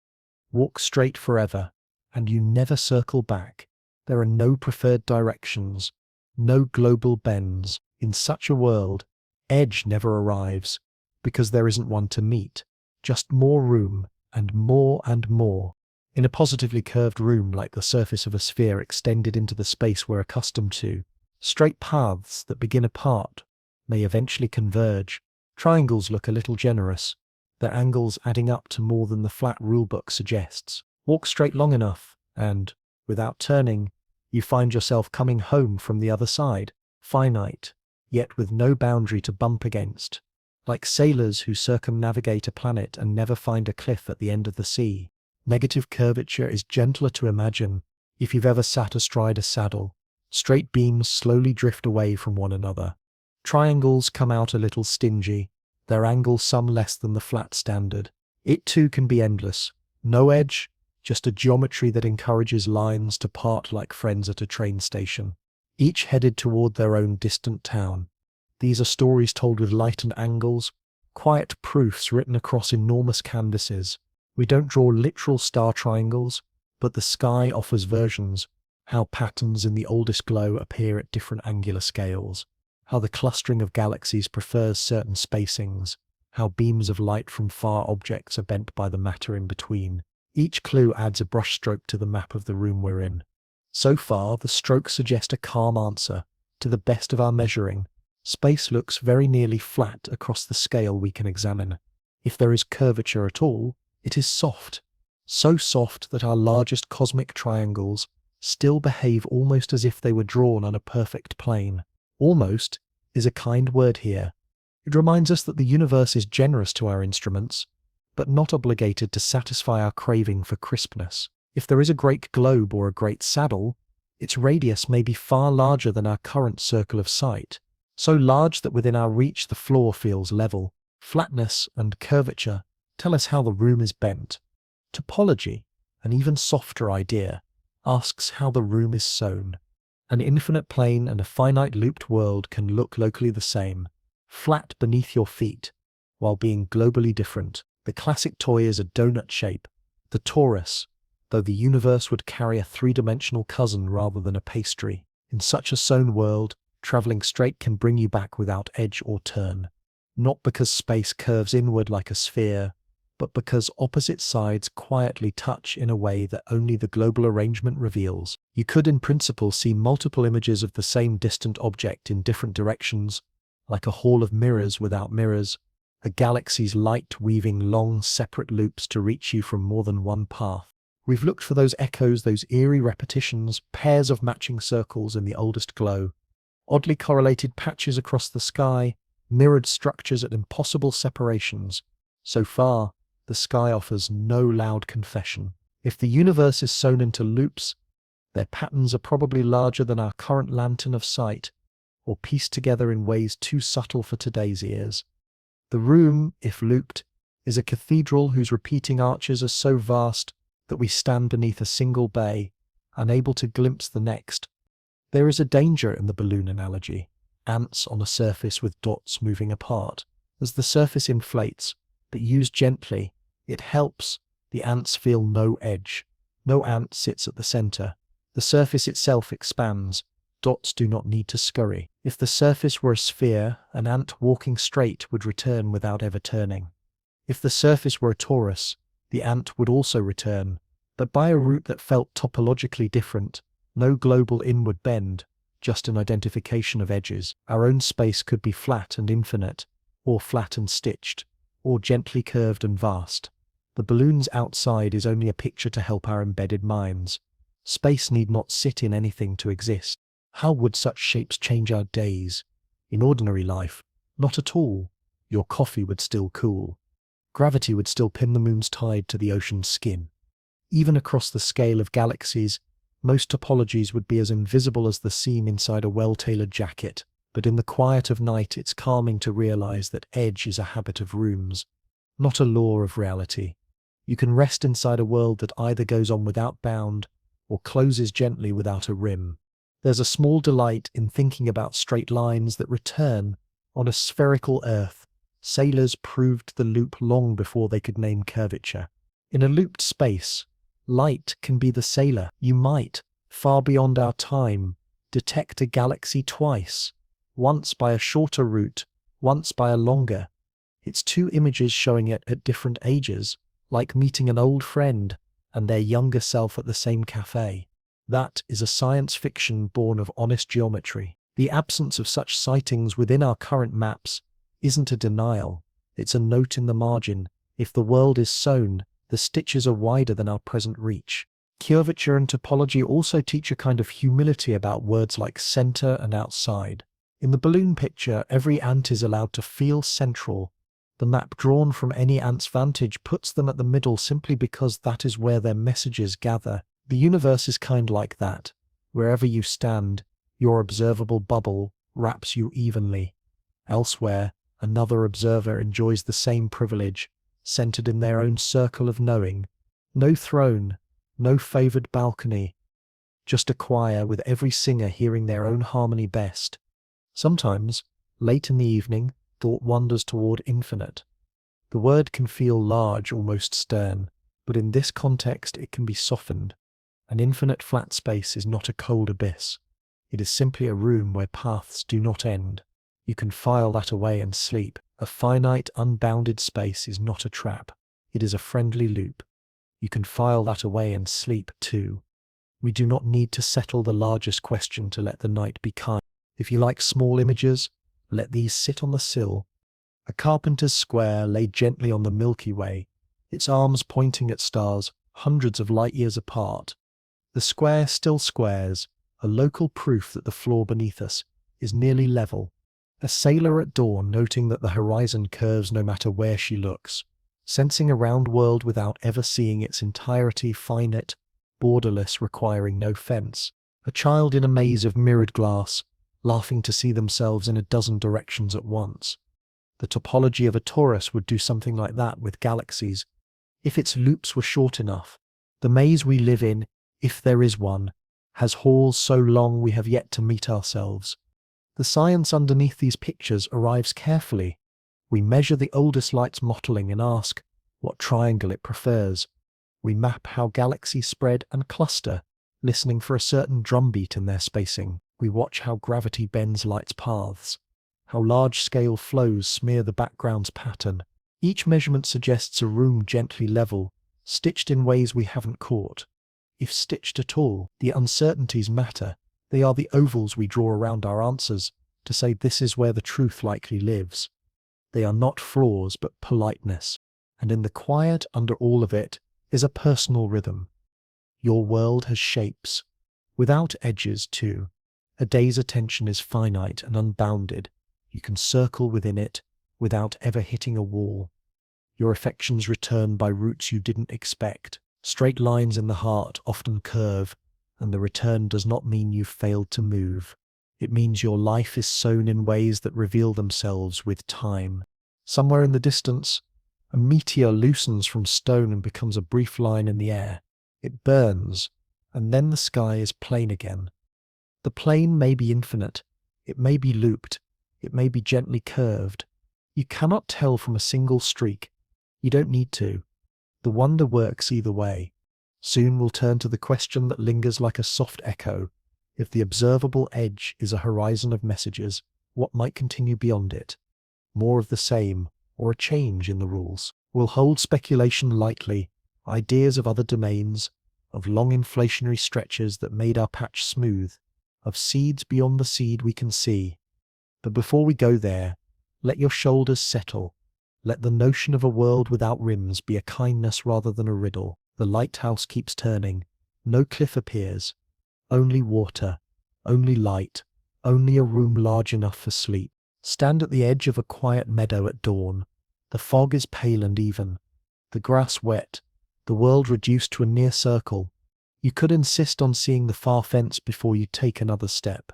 Walk straight forever, and you never circle back. There are no preferred directions, no global bends. In such a world, edge never arrives, because there isn't one to meet, just more room and more and more. In a positively curved room like the surface of a sphere extended into the space we're accustomed to, straight paths that begin apart may eventually converge. Triangles look a little generous, their angles adding up to more than the flat rulebook suggests. Walk straight long enough, and, without turning, you find yourself coming home from the other side, finite, yet with no boundary to bump against, like sailors who circumnavigate a planet and never find a cliff at the end of the sea. Negative curvature is gentler to imagine if you've ever sat astride a saddle. Straight beams slowly drift away from one another. Triangles come out a little stingy, their angle some less than the flat standard. It too can be endless. No edge, just a geometry that encourages lines to part like friends at a train station, each headed toward their own distant town. These are stories told with light and angles, quiet proofs written across enormous canvases. We don't draw literal star triangles, but the sky offers versions, how patterns in the oldest glow appear at different angular scales, how the clustering of galaxies prefers certain spacings, how beams of light from far objects are bent by the matter in between. Each clue adds a brushstroke to the map of the room we're in. So far, the strokes suggest a calm answer. To the best of our measuring, space looks very nearly flat across the scale we can examine. If there is curvature at all, it is soft. So soft that our largest cosmic triangles still behave almost as if they were drawn on a perfect plane. Almost is a kind word here. It reminds us that the universe is generous to our instruments, but not obligated to satisfy our craving for crispness. If there is a great globe or a great saddle, its radius may be far larger than our current circle of sight, so large that within our reach the floor feels level. Flatness and curvature tell us how the room is bent. Topology, an even softer idea, asks how the room is sewn. An infinite plane and a finite looped world can look locally the same, flat beneath your feet, while being globally different. The classic toy is a donut shape, the torus, though the universe would carry a three-dimensional cousin rather than a pastry. In such a sewn world, traveling straight can bring you back without edge or turn. Not because space curves inward like a sphere, but because opposite sides quietly touch in a way that only the global arrangement reveals. You could in principle see multiple images of the same distant object in different directions, like a hall of mirrors without mirrors, a galaxy's light weaving long separate loops to reach you from more than one path. We've looked for those echoes, those eerie repetitions, pairs of matching circles in the oldest glow, oddly correlated patches across the sky, mirrored structures at impossible separations. So far, the sky offers no loud confession. If the universe is sewn into loops, their patterns are probably larger than our current lantern of sight, or pieced together in ways too subtle for today's ears. The room, if looped, is a cathedral whose repeating arches are so vast that we stand beneath a single bay, unable to glimpse the next. There is a danger in the balloon analogy. Ants on a surface with dots moving apart. As the surface inflates, but used gently, it helps the ants feel no edge. No ant sits at the center. The surface itself expands. Dots do not need to scurry. If the surface were a sphere, an ant walking straight would return without ever turning. If the surface were a torus, the ant would also return, but by a route that felt topologically different. No global inward bend, just an identification of edges. Our own space could be flat and infinite, or flat and stitched, or gently curved and vast. The balloon's outside is only a picture to help our embedded minds. Space need not sit in anything to exist. How would such shapes change our days? In ordinary life, not at all. Your coffee would still cool. Gravity would still pin the moon's tide to the ocean's skin. Even across the scale of galaxies, most topologies would be as invisible as the seam inside a well-tailored jacket, but in the quiet of night it's calming to realize that edge is a habit of rooms, not a law of reality. You can rest inside a world that either goes on without bound or closes gently without a rim. There's a small delight in thinking about straight lines that return on a spherical Earth. Sailors proved the loop long before they could name curvature. In a looped space, light can be the sailor. You might, far beyond our time, detect a galaxy twice, once by a shorter route, once by a longer. It's two images showing it at different ages, like meeting an old friend and their younger self at the same cafe. That is a science fiction born of honest geometry. The absence of such sightings within our current maps isn't a denial, it's a note in the margin. If the world is sewn, the stitches are wider than our present reach. Curvature and topology also teach a kind of humility about words like center and outside. In the balloon picture, every ant is allowed to feel central. The map drawn from any ant's vantage puts them at the middle simply because that is where their messages gather. The universe is kind like that. Wherever you stand, your observable bubble wraps you evenly. Elsewhere, another observer enjoys the same privilege, centered in their own circle of knowing. No throne, no favored balcony, just a choir with every singer hearing their own harmony best. Sometimes, late in the evening, thought wanders toward infinite. The word can feel large, almost stern, but in this context it can be softened. An infinite flat space is not a cold abyss. It is simply a room where paths do not end. You can file that away and sleep. A finite, unbounded space is not a trap. It is a friendly loop. You can file that away and sleep, too. We do not need to settle the largest question to let the night be kind. If you like small images, let these sit on the sill. A carpenter's square laid gently on the Milky Way, its arms pointing at stars hundreds of light years apart. The square still squares, a local proof that the floor beneath us is nearly level. A sailor at dawn noting that the horizon curves no matter where she looks, sensing a round world without ever seeing its entirety, finite, borderless, requiring no fence. A child in a maze of mirrored glass, laughing to see themselves in a dozen directions at once. The topology of a torus would do something like that with galaxies, if its loops were short enough. The maze we live in if there is one, has halls so long we have yet to meet ourselves. The science underneath these pictures arrives carefully. We measure the oldest light's mottling and ask what triangle it prefers. We map how galaxies spread and cluster, listening for a certain drumbeat in their spacing. We watch how gravity bends light's paths, how large-scale flows smear the background's pattern. Each measurement suggests a room gently level, stitched in ways we haven't caught. If stitched at all, the uncertainties matter. They are the ovals we draw around our answers to say this is where the truth likely lives. They are not flaws but politeness, and in the quiet under all of it is a personal rhythm. Your world has shapes, without edges too. A day's attention is finite and unbounded. You can circle within it without ever hitting a wall. Your affections return by routes you didn't expect. Straight lines in the heart often curve, and the return does not mean you've failed to move. It means your life is sown in ways that reveal themselves with time. Somewhere in the distance, a meteor loosens from stone and becomes a brief line in the air. It burns, and then the sky is plain again. The plane may be infinite, it may be looped, it may be gently curved. You cannot tell from a single streak. You don't need to. The wonder works either way. Soon we'll turn to the question that lingers like a soft echo. If the observable edge is a horizon of messages, what might continue beyond it? More of the same, or a change in the rules? We'll hold speculation lightly, ideas of other domains, of long inflationary stretches that made our patch smooth, of seeds beyond the seed we can see. But before we go there, let your shoulders settle. Let the notion of a world without rims be a kindness rather than a riddle. The lighthouse keeps turning. No cliff appears. Only water. Only light. Only a room large enough for sleep. Stand at the edge of a quiet meadow at dawn. The fog is pale and even. The grass wet. The world reduced to a near circle. You could insist on seeing the far fence before you take another step.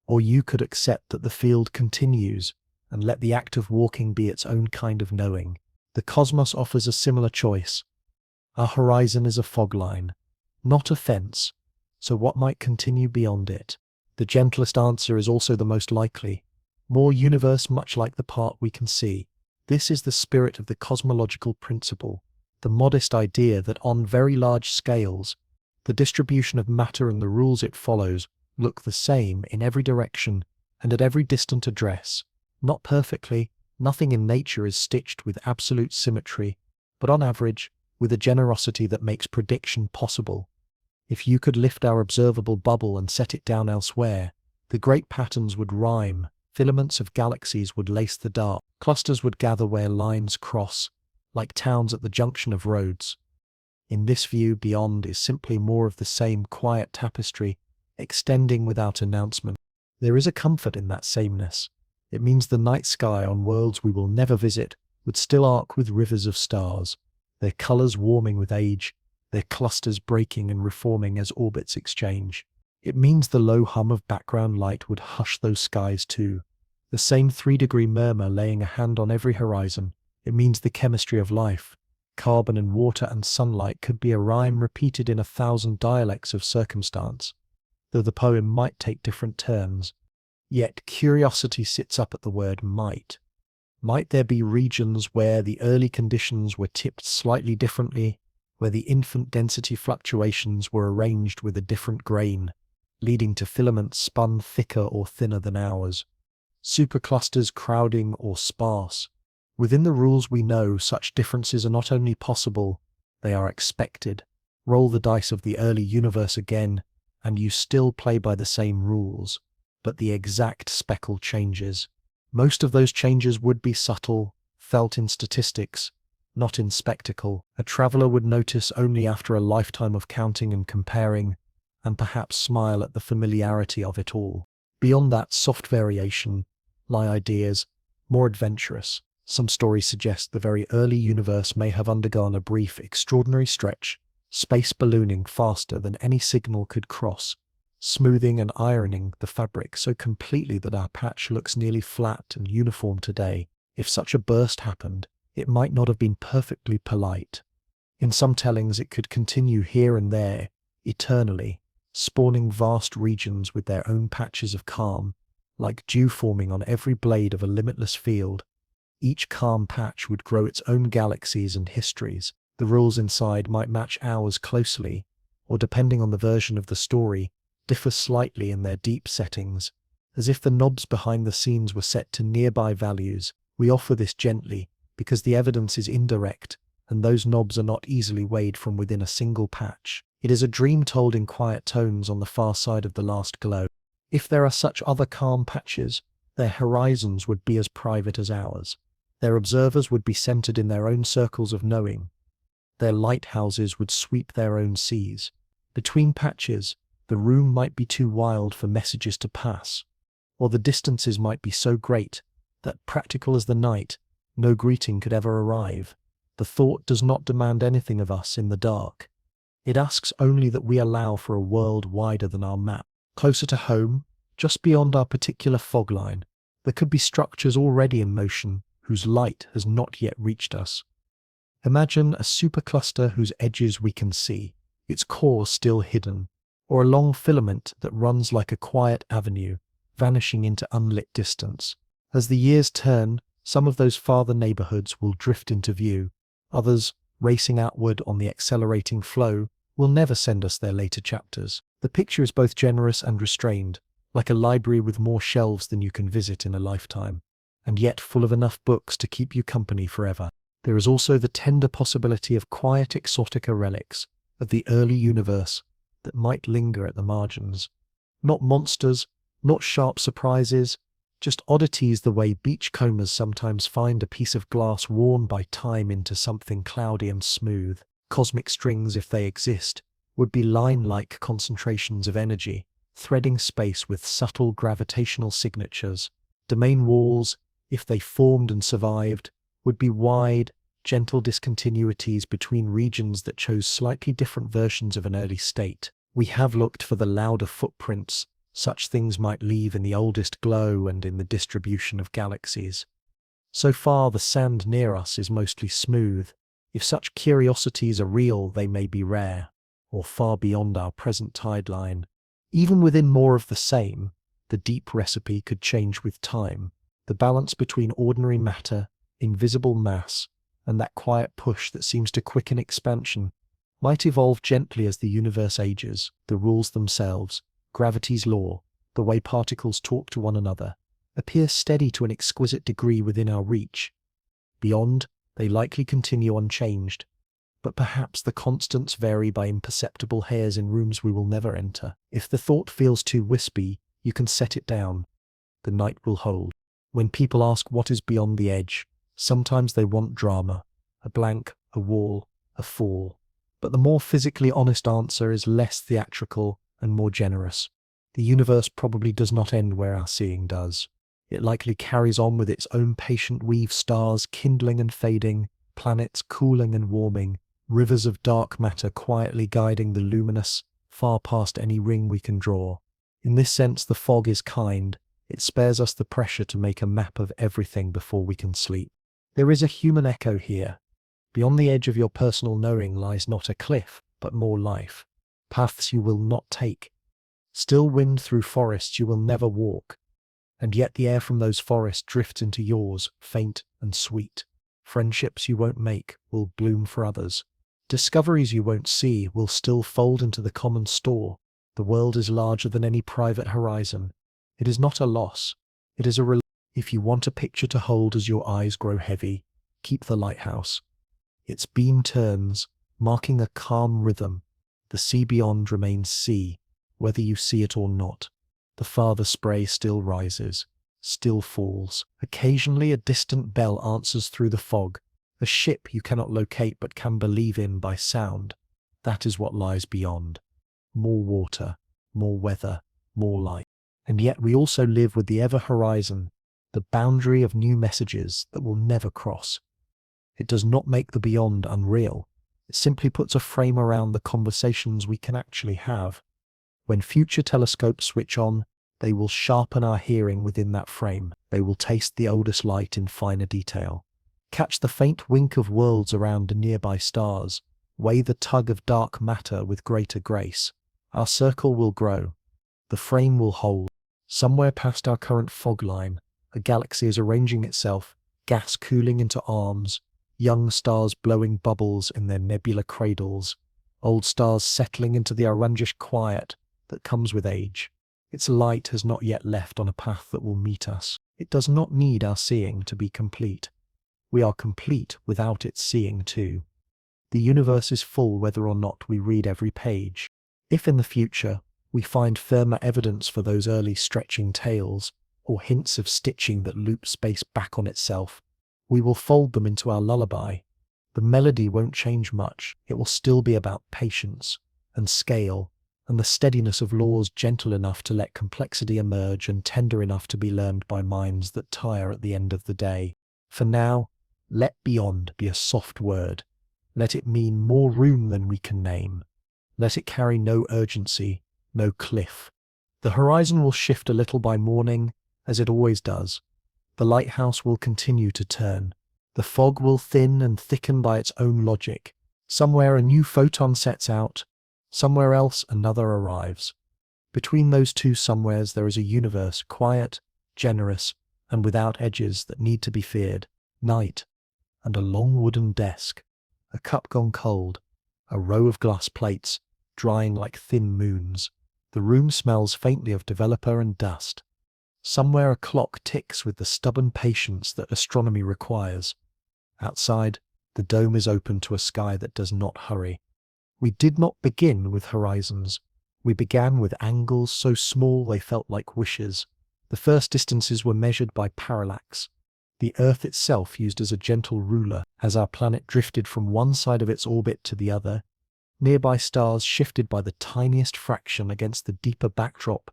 Or you could accept that the field continues and let the act of walking be its own kind of knowing. The cosmos offers a similar choice. Our horizon is a fog line, not a fence, so what might continue beyond it? The gentlest answer is also the most likely. More universe much like the part we can see. This is the spirit of the cosmological principle, the modest idea that on very large scales, the distribution of matter and the rules it follows look the same in every direction and at every distant address. Not perfectly, nothing in nature is stitched with absolute symmetry, but on average, with a generosity that makes prediction possible. If you could lift our observable bubble and set it down elsewhere, the great patterns would rhyme, filaments of galaxies would lace the dark, clusters would gather where lines cross, like towns at the junction of roads. In this view, beyond is simply more of the same quiet tapestry, extending without announcement. There is a comfort in that sameness. It means the night sky on worlds we will never visit would still arc with rivers of stars, their colors warming with age, their clusters breaking and reforming as orbits exchange. It means the low hum of background light would hush those skies too, the same 3-degree murmur laying a hand on every horizon. It means the chemistry of life, carbon and water and sunlight could be a rhyme repeated in 1,000 dialects of circumstance, though the poem might take different turns. Yet curiosity sits up at the word might. Might there be regions where the early conditions were tipped slightly differently, where the infant density fluctuations were arranged with a different grain, leading to filaments spun thicker or thinner than ours, superclusters crowding or sparse? Within the rules we know, such differences are not only possible, they are expected. Roll the dice of the early universe again, and you still play by the same rules. But the exact speckle changes. Most of those changes would be subtle, felt in statistics, not in spectacle. A traveler would notice only after a lifetime of counting and comparing, and perhaps smile at the familiarity of it all. Beyond that soft variation lie ideas, more adventurous. Some stories suggest the very early universe may have undergone a brief, extraordinary stretch, space ballooning faster than any signal could cross, smoothing and ironing the fabric so completely that our patch looks nearly flat and uniform today. If such a burst happened, it might not have been perfectly polite. In some tellings it could continue here and there, eternally, spawning vast regions with their own patches of calm, like dew forming on every blade of a limitless field. Each calm patch would grow its own galaxies and histories. The rules inside might match ours closely, or depending on the version of the story, differ slightly in their deep settings. As if the knobs behind the scenes were set to nearby values, we offer this gently, because the evidence is indirect, and those knobs are not easily weighed from within a single patch. It is a dream told in quiet tones on the far side of the last glow. If there are such other calm patches, their horizons would be as private as ours. Their observers would be centered in their own circles of knowing. Their lighthouses would sweep their own seas. Between patches, the room might be too wild for messages to pass, or the distances might be so great that, practical as the night, no greeting could ever arrive. The thought does not demand anything of us in the dark. It asks only that we allow for a world wider than our map. Closer to home, just beyond our particular fog line, there could be structures already in motion whose light has not yet reached us. Imagine a supercluster whose edges we can see, its core still hidden, or a long filament that runs like a quiet avenue, vanishing into unlit distance. As the years turn, some of those farther neighborhoods will drift into view. Others, racing outward on the accelerating flow, will never send us their later chapters. The picture is both generous and restrained, like a library with more shelves than you can visit in a lifetime, and yet full of enough books to keep you company forever. There is also the tender possibility of quiet exotica relics of the early universe that might linger at the margins. Not monsters, not sharp surprises, just oddities the way beachcombers sometimes find a piece of glass worn by time into something cloudy and smooth. Cosmic strings, if they exist, would be line-like concentrations of energy, threading space with subtle gravitational signatures. Domain walls, if they formed and survived, would be wide, gentle discontinuities between regions that chose slightly different versions of an early state. We have looked for the louder footprints such things might leave in the oldest glow and in the distribution of galaxies. So far, the sand near us is mostly smooth. If such curiosities are real, they may be rare, or far beyond our present tide line. Even within more of the same, the deep recipe could change with time. The balance between ordinary matter, invisible mass, and that quiet push that seems to quicken expansion might evolve gently as the universe ages. The rules themselves, gravity's law, the way particles talk to one another, appear steady to an exquisite degree within our reach. Beyond, they likely continue unchanged, but perhaps the constants vary by imperceptible hairs in rooms we will never enter. If the thought feels too wispy, you can set it down. The night will hold. When people ask what is beyond the edge, sometimes they want drama, a blank, a wall, a fall. But the more physically honest answer is less theatrical and more generous. The universe probably does not end where our seeing does. It likely carries on with its own patient weave, stars kindling and fading, planets cooling and warming, rivers of dark matter quietly guiding the luminous, far past any ring we can draw. In this sense, the fog is kind. It spares us the pressure to make a map of everything before we can sleep. There is a human echo here. Beyond the edge of your personal knowing lies not a cliff, but more life. Paths you will not take. Still wind through forests you will never walk. And yet the air from those forests drifts into yours, faint and sweet. Friendships you won't make will bloom for others. Discoveries you won't see will still fold into the common store. The world is larger than any private horizon. It is not a loss. It is a relief. If you want a picture to hold as your eyes grow heavy, keep the lighthouse. Its beam turns, marking a calm rhythm. The sea beyond remains sea, whether you see it or not. The farther spray still rises, still falls. Occasionally a distant bell answers through the fog, a ship you cannot locate but can believe in by sound. That is what lies beyond. More water, more weather, more light. And yet we also live with the ever horizon, the boundary of new messages that will never cross. It does not make the beyond unreal. It simply puts a frame around the conversations we can actually have. When future telescopes switch on, they will sharpen our hearing within that frame. They will taste the oldest light in finer detail. Catch the faint wink of worlds around the nearby stars, Weigh the tug of dark matter with greater grace. Our circle will grow. The frame will hold. Somewhere past our current fog line, a galaxy is arranging itself, gas cooling into arms, young stars blowing bubbles in their nebular cradles, old stars settling into the orangish quiet that comes with age. Its light has not yet left on a path that will meet us. It does not need our seeing to be complete. We are complete without its seeing too. The universe is full whether or not we read every page. If in the future we find firmer evidence for those early stretching tales, or hints of stitching that loop space back on itself, we will fold them into our lullaby. The melody won't change much. It will still be about patience and scale and the steadiness of laws gentle enough to let complexity emerge and tender enough to be learned by minds that tire at the end of the day. For now, let beyond be a soft word. Let it mean more room than we can name. Let it carry no urgency, no cliff. The horizon will shift a little by morning, as it always does. The lighthouse will continue to turn. The fog will thin and thicken by its own logic. Somewhere a new photon sets out, somewhere else another arrives. Between those two somewheres there is a universe, quiet, generous, and without edges that need to be feared. Night, and a long wooden desk, a cup gone cold, a row of glass plates, drying like thin moons. The room smells faintly of developer and dust. Somewhere a clock ticks with the stubborn patience that astronomy requires. Outside, the dome is open to a sky that does not hurry. We did not begin with horizons. We began with angles so small they felt like wishes. The first distances were measured by parallax. The Earth itself used as a gentle ruler as our planet drifted from one side of its orbit to the other. Nearby stars shifted by the tiniest fraction against the deeper backdrop,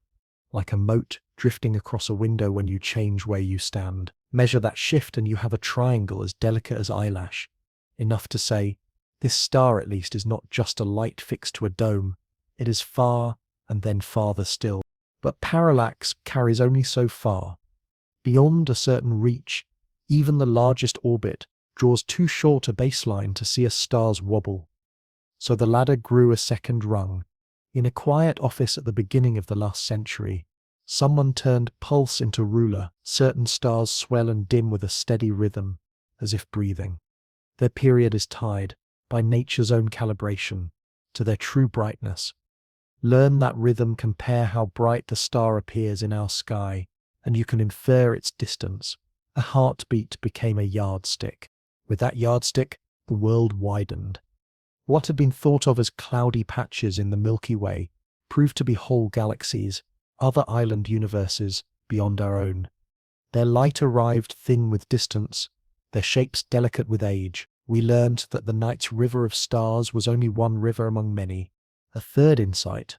like a mote drifting across a window when you change where you stand. Measure that shift and you have a triangle as delicate as eyelash, enough to say, this star at least is not just a light fixed to a dome, it is far and then farther still. But parallax carries only so far. Beyond a certain reach, even the largest orbit draws too short a baseline to see a star's wobble. So the ladder grew a second rung. In a quiet office at the beginning of the last century, someone turned pulse into ruler. Certain stars swell and dim with a steady rhythm, as if breathing. Their period is tied, by nature's own calibration, to their true brightness. Learn that rhythm, compare how bright the star appears in our sky, and you can infer its distance. A heartbeat became a yardstick. With that yardstick, the world widened. What had been thought of as cloudy patches in the Milky Way proved to be whole galaxies, other island universes beyond our own. Their light arrived thin with distance, their shapes delicate with age. We learned that the night's river of stars was only one river among many. A third insight,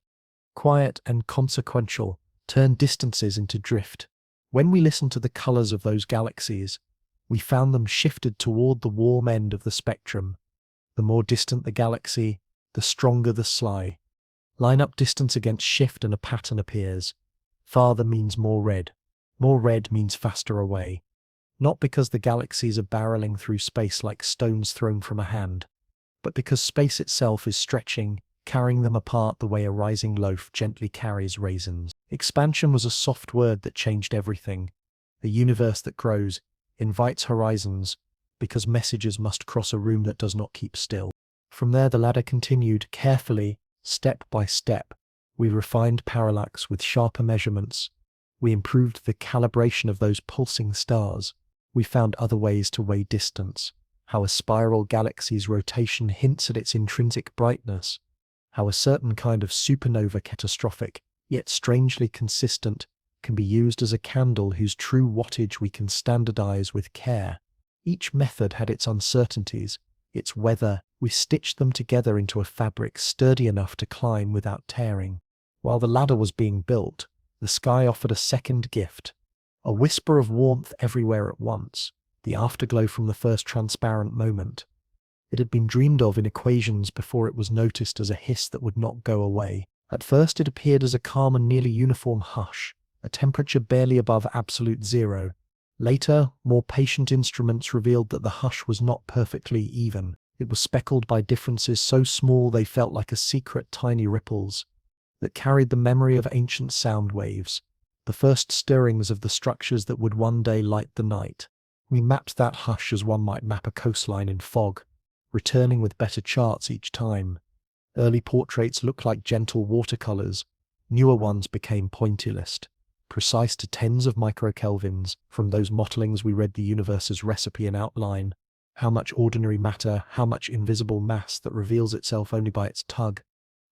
quiet and consequential, turned distances into drift. When we listened to the colors of those galaxies, we found them shifted toward the warm end of the spectrum. The more distant the galaxy, the stronger the slide. Line up distance against shift and a pattern appears. Farther means more red. More red means faster away. Not because the galaxies are barreling through space like stones thrown from a hand, but because space itself is stretching, carrying them apart the way a rising loaf gently carries raisins. Expansion was a soft word that changed everything. A universe that grows, invites horizons, because messages must cross a room that does not keep still. From there the ladder continued, carefully, step by step. We refined parallax with sharper measurements. We improved the calibration of those pulsing stars. We found other ways to weigh distance, how a spiral galaxy's rotation hints at its intrinsic brightness, how a certain kind of supernova, catastrophic, yet strangely consistent, can be used as a candle whose true wattage we can standardize with care. Each method had its uncertainties, its weather. We stitched them together into a fabric sturdy enough to climb without tearing. While the ladder was being built, the sky offered a second gift. A whisper of warmth everywhere at once, the afterglow from the first transparent moment. It had been dreamed of in equations before it was noticed as a hiss that would not go away. At first it appeared as a calm and nearly uniform hush, a temperature barely above absolute zero. Later, more patient instruments revealed that the hush was not perfectly even. It was speckled by differences so small they felt like a secret tiny ripples that carried the memory of ancient sound waves, the first stirrings of the structures that would one day light the night. We mapped that hush as one might map a coastline in fog, returning with better charts each time. Early portraits looked like gentle watercolors. Newer ones became pointillist, precise to tens of microkelvins. From those mottlings we read the universe's recipe and outline. How much ordinary matter, how much invisible mass that reveals itself only by its tug,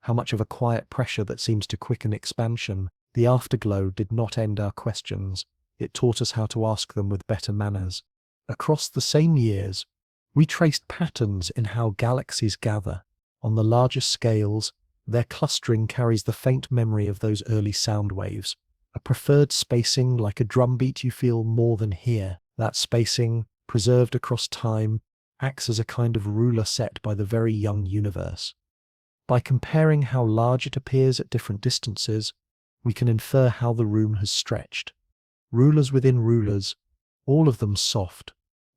how much of a quiet pressure that seems to quicken expansion. The afterglow did not end our questions. It taught us how to ask them with better manners. Across the same years, we traced patterns in how galaxies gather. On the largest scales, their clustering carries the faint memory of those early sound waves. A preferred spacing like a drumbeat you feel more than hear. That spacing, preserved across time, acts as a kind of ruler set by the very young universe. By comparing how large it appears at different distances, we can infer how the room has stretched. Rulers within rulers, all of them soft,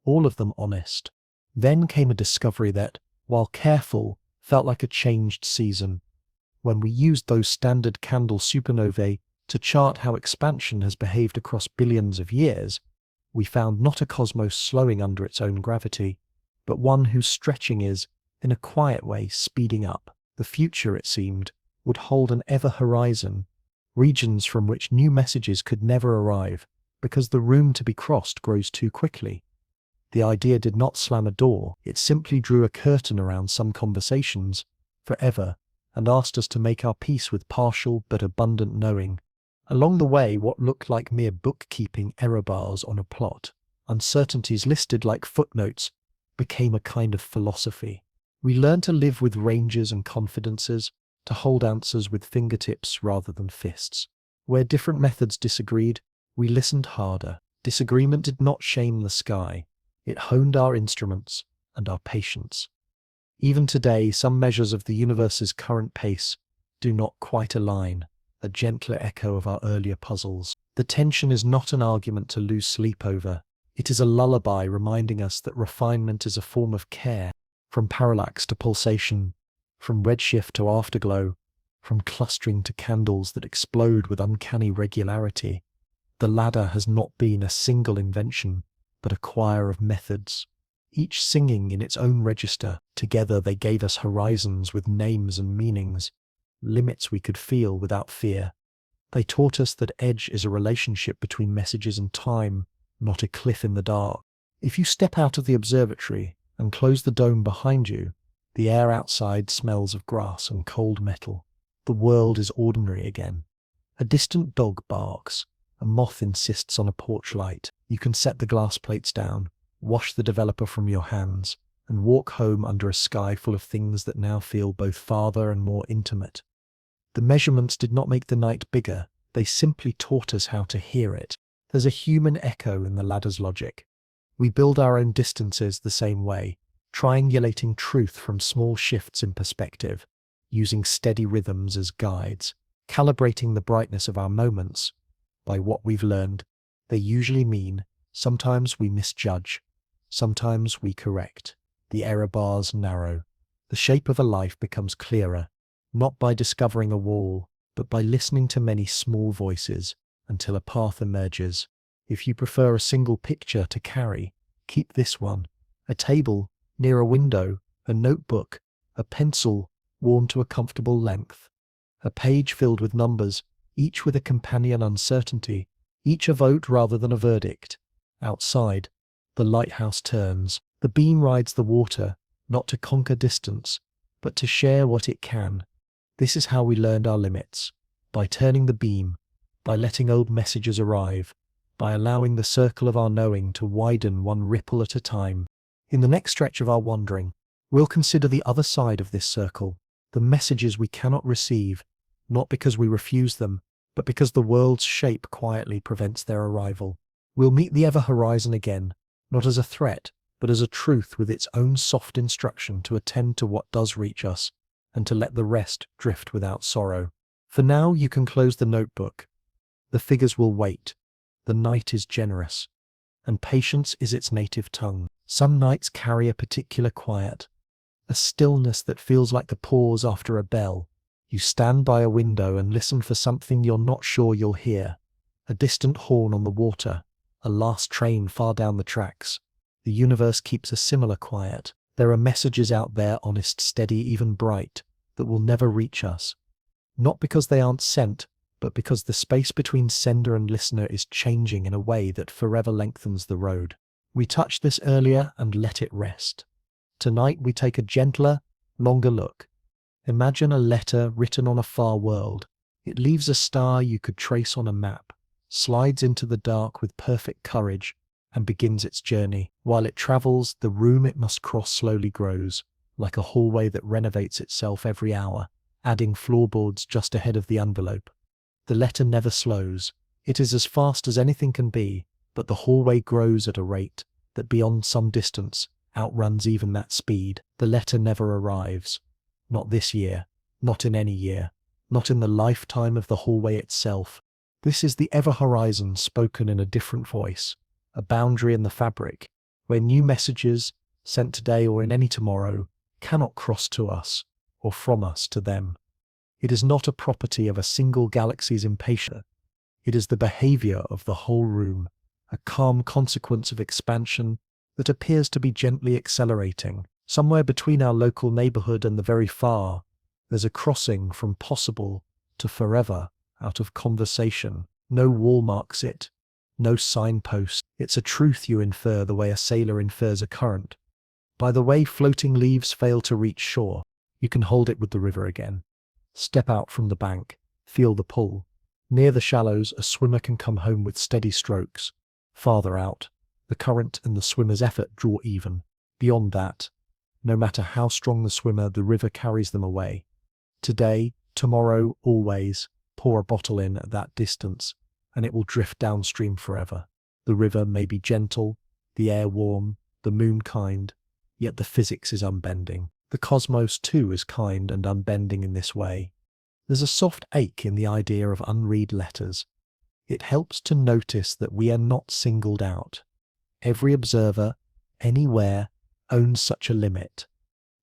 all of them honest. Then came a discovery that, while careful, felt like a changed season. When we used those standard candle supernovae to chart how expansion has behaved across billions of years, we found not a cosmos slowing under its own gravity, but one whose stretching is, in a quiet way, speeding up. The future, it seemed, would hold an ever-horizon, regions from which new messages could never arrive, because the room to be crossed grows too quickly. The idea did not slam a door, it simply drew a curtain around some conversations, forever, and asked us to make our peace with partial but abundant knowing. Along the way, what looked like mere bookkeeping error bars on a plot, uncertainties listed like footnotes, became a kind of philosophy. We learned to live with ranges and confidences, to hold answers with fingertips rather than fists. Where different methods disagreed, we listened harder. Disagreement did not shame the sky. It honed our instruments and our patience. Even today, some measures of the universe's current pace do not quite align, a gentler echo of our earlier puzzles. The tension is not an argument to lose sleep over. It is a lullaby reminding us that refinement is a form of care. From parallax to pulsation, from redshift to afterglow, from clustering to candles that explode with uncanny regularity, the ladder has not been a single invention, but a choir of methods, each singing in its own register. Together they gave us horizons with names and meanings, limits we could feel without fear. They taught us that edge is a relationship between messages and time, not a cliff in the dark. If you step out of the observatory and close the dome behind you, the air outside smells of grass and cold metal. The world is ordinary again. A distant dog barks. A moth insists on a porch light. You can set the glass plates down, wash the developer from your hands, and walk home under a sky full of things that now feel both farther and more intimate. The measurements did not make the night bigger. They simply taught us how to hear it. There's a human echo in the ladder's logic. We build our own distances the same way, triangulating truth from small shifts in perspective, using steady rhythms as guides, calibrating the brightness of our moments by what we've learned. They usually mean sometimes we misjudge, sometimes we correct. The error bars narrow. The shape of a life becomes clearer, not by discovering a wall, but by listening to many small voices until a path emerges. If you prefer a single picture to carry, keep this one. A table near a window, a notebook, a pencil worn to a comfortable length, a page filled with numbers, each with a companion uncertainty, each a vote rather than a verdict. Outside, the lighthouse turns. The beam rides the water, not to conquer distance, but to share what it can. This is how we learned our limits, by turning the beam, by letting old messages arrive, by allowing the circle of our knowing to widen one ripple at a time. In the next stretch of our wandering, we'll consider the other side of this circle, the messages we cannot receive, not because we refuse them, but because the world's shape quietly prevents their arrival. We'll meet the ever-horizon again, not as a threat, but as a truth with its own soft instruction to attend to what does reach us, and to let the rest drift without sorrow. For now, you can close the notebook. The figures will wait. The night is generous, and patience is its native tongue. Some nights carry a particular quiet, a stillness that feels like the pause after a bell. You stand by a window and listen for something you're not sure you'll hear. A distant horn on the water, a last train far down the tracks. The universe keeps a similar quiet. There are messages out there, honest, steady, even bright, that will never reach us. Not because they aren't sent, but because the space between sender and listener is changing in a way that forever lengthens the road. We touched this earlier and let it rest. Tonight we take a gentler, longer look. Imagine a letter written on a far world. It leaves a star you could trace on a map, slides into the dark with perfect courage, and begins its journey. While it travels, the room it must cross slowly grows, like a hallway that renovates itself every hour, adding floorboards just ahead of the envelope. The letter never slows. It is as fast as anything can be, but the hallway grows at a rate that beyond some distance outruns even that speed. The letter never arrives. Not this year, not in any year, not in the lifetime of the hallway itself. This is the ever horizon spoken in a different voice, a boundary in the fabric, where new messages, sent today or in any tomorrow, cannot cross to us, or from us to them. It is not a property of a single galaxy's impatience. It is the behavior of the whole room, a calm consequence of expansion that appears to be gently accelerating. Somewhere between our local neighborhood and the very far, there's a crossing from possible to forever out of conversation. No wall marks it, no signpost. It's a truth you infer the way a sailor infers a current. By the way floating leaves fail to reach shore, you can hold it with the river again. Step out from the bank, feel the pull. Near the shallows, a swimmer can come home with steady strokes. Farther out, the current and the swimmer's effort draw even. Beyond that, no matter how strong the swimmer, the river carries them away. Today, tomorrow, always, pour a bottle in at that distance, and it will drift downstream forever. The river may be gentle, the air warm, the moon kind, yet the physics is unbending. The cosmos, too, is kind and unbending in this way. There's a soft ache in the idea of unread letters. It helps to notice that we are not singled out. Every observer, anywhere, owns such a limit.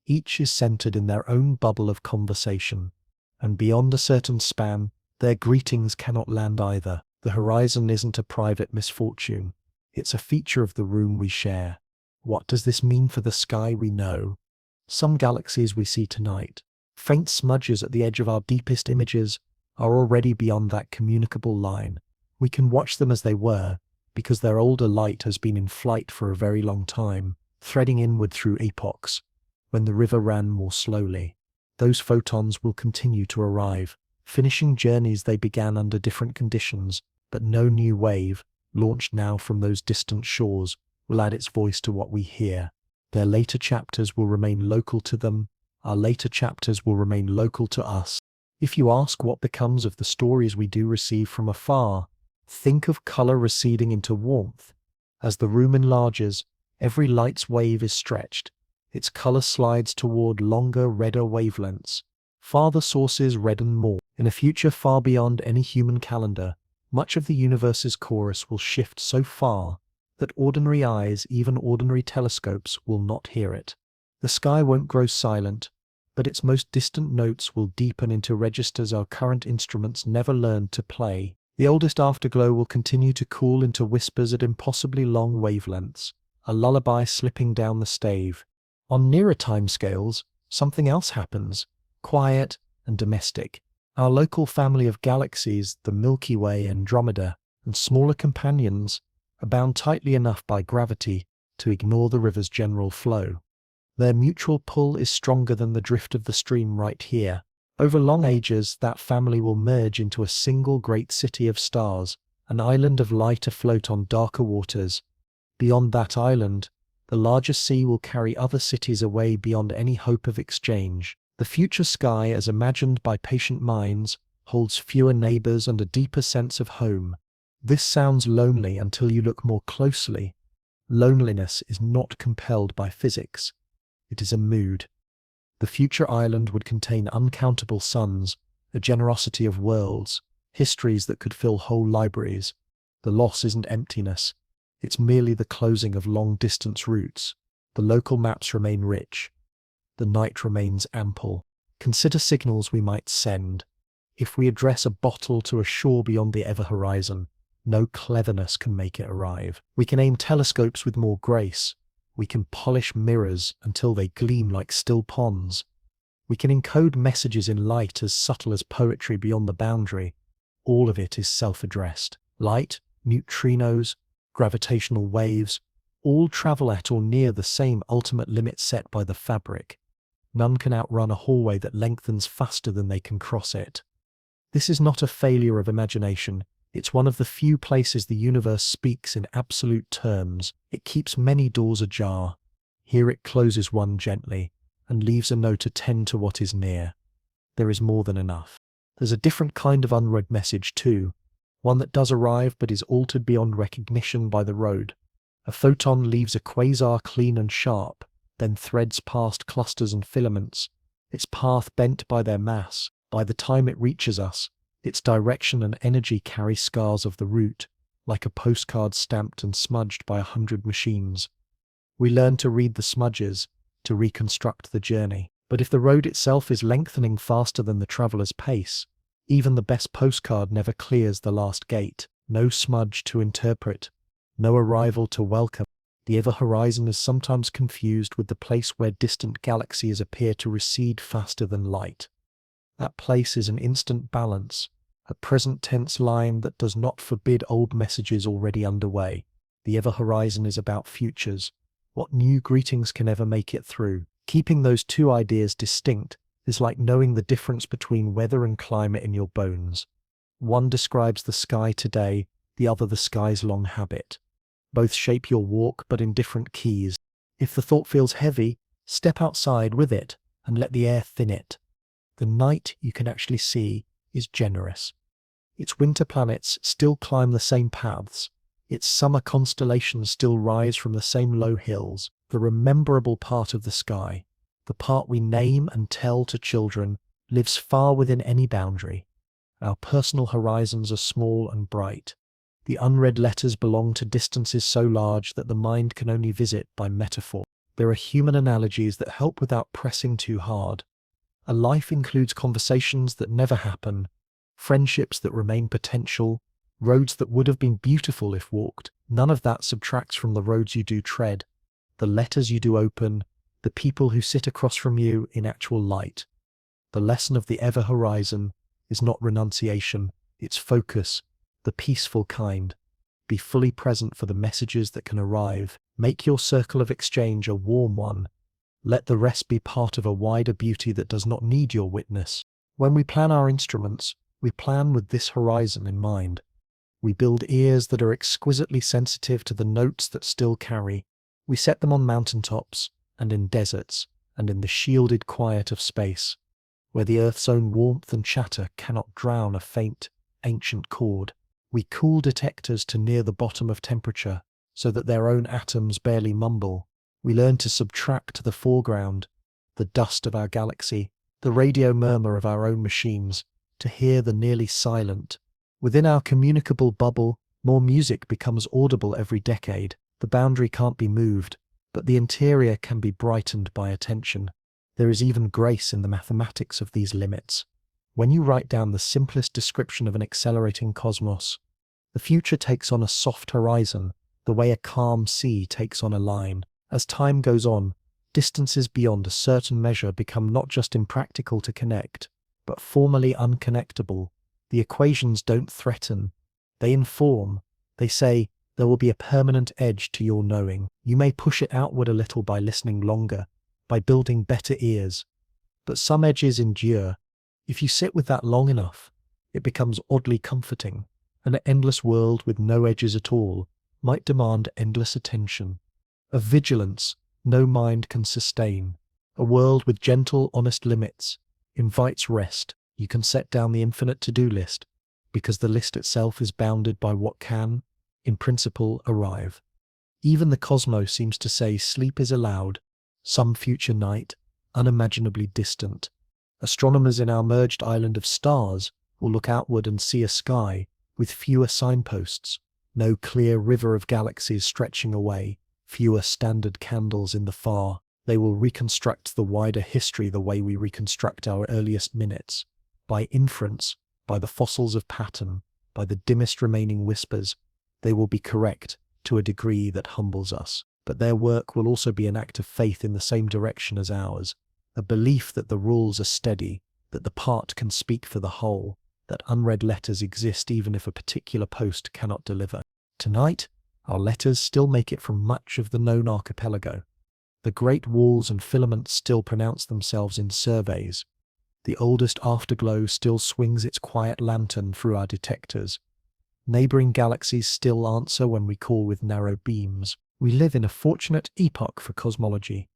Each is centered in their own bubble of conversation, and beyond a certain span, their greetings cannot land either. The horizon isn't a private misfortune. It's a feature of the room we share. What does this mean for the sky we know? Some galaxies we see tonight, faint smudges at the edge of our deepest images, are already beyond that communicable line. We can watch them as they were, because their older light has been in flight for a very long time, threading inward through epochs, when the river ran more slowly. Those photons will continue to arrive, finishing journeys they began under different conditions, but no new wave, launched now from those distant shores, will add its voice to what we hear. Their later chapters will remain local to them, our later chapters will remain local to us. If you ask what becomes of the stories we do receive from afar, think of color receding into warmth. As the room enlarges, every light's wave is stretched. Its color slides toward longer, redder wavelengths. Farther sources redden more. In a future far beyond any human calendar, much of the universe's chorus will shift so far that ordinary eyes, even ordinary telescopes, will not hear it. The sky won't grow silent, but its most distant notes will deepen into registers our current instruments never learned to play. The oldest afterglow will continue to cool into whispers at impossibly long wavelengths, a lullaby slipping down the stave. On nearer timescales, something else happens, quiet and domestic. Our local family of galaxies, the Milky Way, Andromeda, and smaller companions, are bound tightly enough by gravity to ignore the river's general flow. Their mutual pull is stronger than the drift of the stream right here. Over long ages, that family will merge into a single great city of stars, an island of light afloat on darker waters. Beyond that island, the larger sea will carry other cities away beyond any hope of exchange. The future sky, as imagined by patient minds, holds fewer neighbors and a deeper sense of home. This sounds lonely until you look more closely. Loneliness is not compelled by physics. It is a mood. The future island would contain uncountable suns, a generosity of worlds, histories that could fill whole libraries. The loss isn't emptiness. It's merely the closing of long-distance routes. The local maps remain rich. the night remains ample. Consider signals we might send. If we address a bottle to a shore beyond the ever horizon, no cleverness can make it arrive. We can aim telescopes with more grace. We can polish mirrors until they gleam like still ponds. We can encode messages in light as subtle as poetry beyond the boundary. All of it is self-addressed. Light, neutrinos, gravitational waves, all travel at or near the same ultimate limit set by the fabric. None can outrun a hallway that lengthens faster than they can cross it. This is not a failure of imagination. It's one of the few places the universe speaks in absolute terms. It keeps many doors ajar. Here it closes one gently and leaves a note to tend to what is near. There is more than enough. There's a different kind of unread message too, one that does arrive but is altered beyond recognition by the road. A photon leaves a quasar clean and sharp, then threads past clusters and filaments, its path bent by their mass. By the time it reaches us, its direction and energy carry scars of the route, like a postcard stamped and smudged by 100 machines. We learn to read the smudges, to reconstruct the journey. But if the road itself is lengthening faster than the traveller's pace, even the best postcard never clears the last gate. No smudge to interpret, no arrival to welcome. The ever horizon is sometimes confused with the place where distant galaxies appear to recede faster than light. That place is an instant balance, a present tense line that does not forbid old messages already underway. The ever horizon is about futures, what new greetings can ever make it through. Keeping those two ideas distinct is like knowing the difference between weather and climate in your bones. One describes the sky today, the other the sky's long habit. Both shape your walk, but in different keys. If the thought feels heavy, step outside with it and let the air thin it. The night you can actually see is generous. Its winter planets still climb the same paths. Its summer constellations still rise from the same low hills. The rememberable part of the sky, the part we name and tell to children, lives far within any boundary. Our personal horizons are small and bright. The unread letters belong to distances so large that the mind can only visit by metaphor. There are human analogies that help without pressing too hard. A life includes conversations that never happen, friendships that remain potential, roads that would have been beautiful if walked. None of that subtracts from the roads you do tread, the letters you do open, the people who sit across from you in actual light. The lesson of the ever horizon is not renunciation, it's focus, the peaceful kind. Be fully present for the messages that can arrive. Make your circle of exchange a warm one. Let the rest be part of a wider beauty that does not need your witness. When we plan our instruments, we plan with this horizon in mind. We build ears that are exquisitely sensitive to the notes that still carry. We set them on mountaintops, and in deserts, and in the shielded quiet of space, where the earth's own warmth and chatter cannot drown a faint, ancient chord. We cool detectors to near the bottom of temperature, so that their own atoms barely mumble. We learn to subtract the foreground, the dust of our galaxy, the radio murmur of our own machines, to hear the nearly silent. Within our communicable bubble, more music becomes audible every decade. The boundary can't be moved, but the interior can be brightened by attention. There is even grace in the mathematics of these limits. When you write down the simplest description of an accelerating cosmos, the future takes on a soft horizon, the way a calm sea takes on a line. As time goes on, distances beyond a certain measure become not just impractical to connect, but formally unconnectable. The equations don't threaten, they inform. They say, there will be a permanent edge to your knowing. You may push it outward a little by listening longer, by building better ears. But some edges endure. If you sit with that long enough, it becomes oddly comforting. An endless world with no edges at all might demand endless attention. A vigilance no mind can sustain. A world with gentle, honest limits invites rest. You can set down the infinite to-do list, because the list itself is bounded by what can, in principle, arrive. Even the cosmos seems to say sleep is allowed, some future night, unimaginably distant. Astronomers in our merged island of stars will look outward and see a sky with fewer signposts, no clear river of galaxies stretching away, fewer standard candles in the far. They will reconstruct the wider history the way we reconstruct our earliest minutes, by inference, by the fossils of pattern, by the dimmest remaining whispers. They will be correct to a degree that humbles us. But their work will also be an act of faith in the same direction as ours, a belief that the rules are steady, that the part can speak for the whole, that unread letters exist even if a particular post cannot deliver. Tonight, our letters still make it from much of the known archipelago. The great walls and filaments still pronounce themselves in surveys. The oldest afterglow still swings its quiet lantern through our detectors. Neighboring galaxies still answer when we call with narrow beams. We live in a fortunate epoch for cosmology,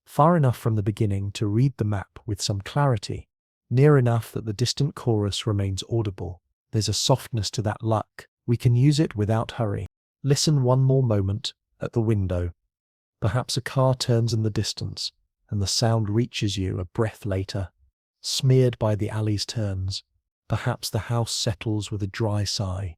far enough from the beginning to read the map with some clarity, near enough that the distant chorus remains audible. There's a softness to that luck. We can use it without hurry. Listen one more moment at the window. Perhaps a car turns in the distance, and the sound reaches you a breath later, smeared by the alley's turns. Perhaps the house settles with a dry sigh.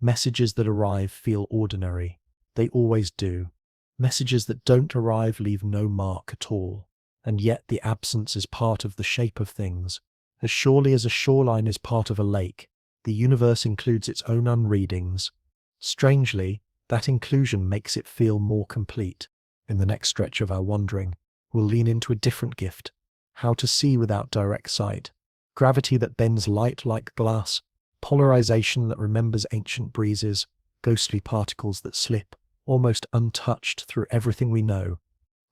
Messages that arrive feel ordinary. They always do. Messages that don't arrive leave no mark at all. And yet the absence is part of the shape of things. As surely as a shoreline is part of a lake, the universe includes its own unreadings. Strangely, that inclusion makes it feel more complete. In the next stretch of our wandering, we'll lean into a different gift: how to see without direct sight, gravity that bends light like glass, polarization that remembers ancient breezes, ghostly particles that slip, almost untouched through everything we know,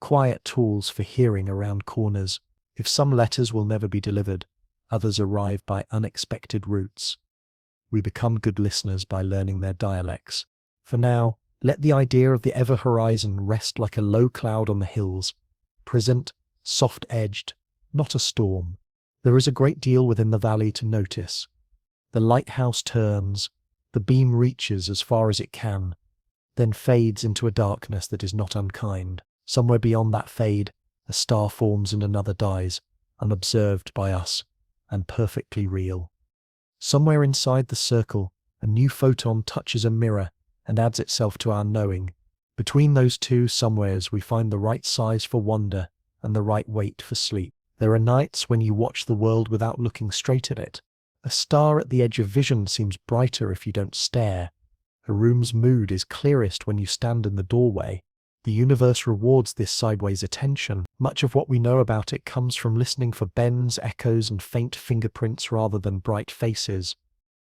quiet tools for hearing around corners. If some letters will never be delivered, others arrive by unexpected routes. We become good listeners by learning their dialects. For now, let the idea of the ever-horizon rest like a low cloud on the hills, present, soft-edged, not a storm. There is a great deal within the valley to notice. The lighthouse turns, the beam reaches as far as it can, then fades into a darkness that is not unkind. Somewhere beyond that fade, a star forms and another dies, unobserved by us, and perfectly real. Somewhere inside the circle, a new photon touches a mirror and adds itself to our knowing. Between those two somewheres we find the right size for wonder and the right weight for sleep. There are nights when you watch the world without looking straight at it. A star at the edge of vision seems brighter if you don't stare. A room's mood is clearest when you stand in the doorway. The universe rewards this sideways attention. Much of what we know about it comes from listening for bends, echoes, and faint fingerprints rather than bright faces.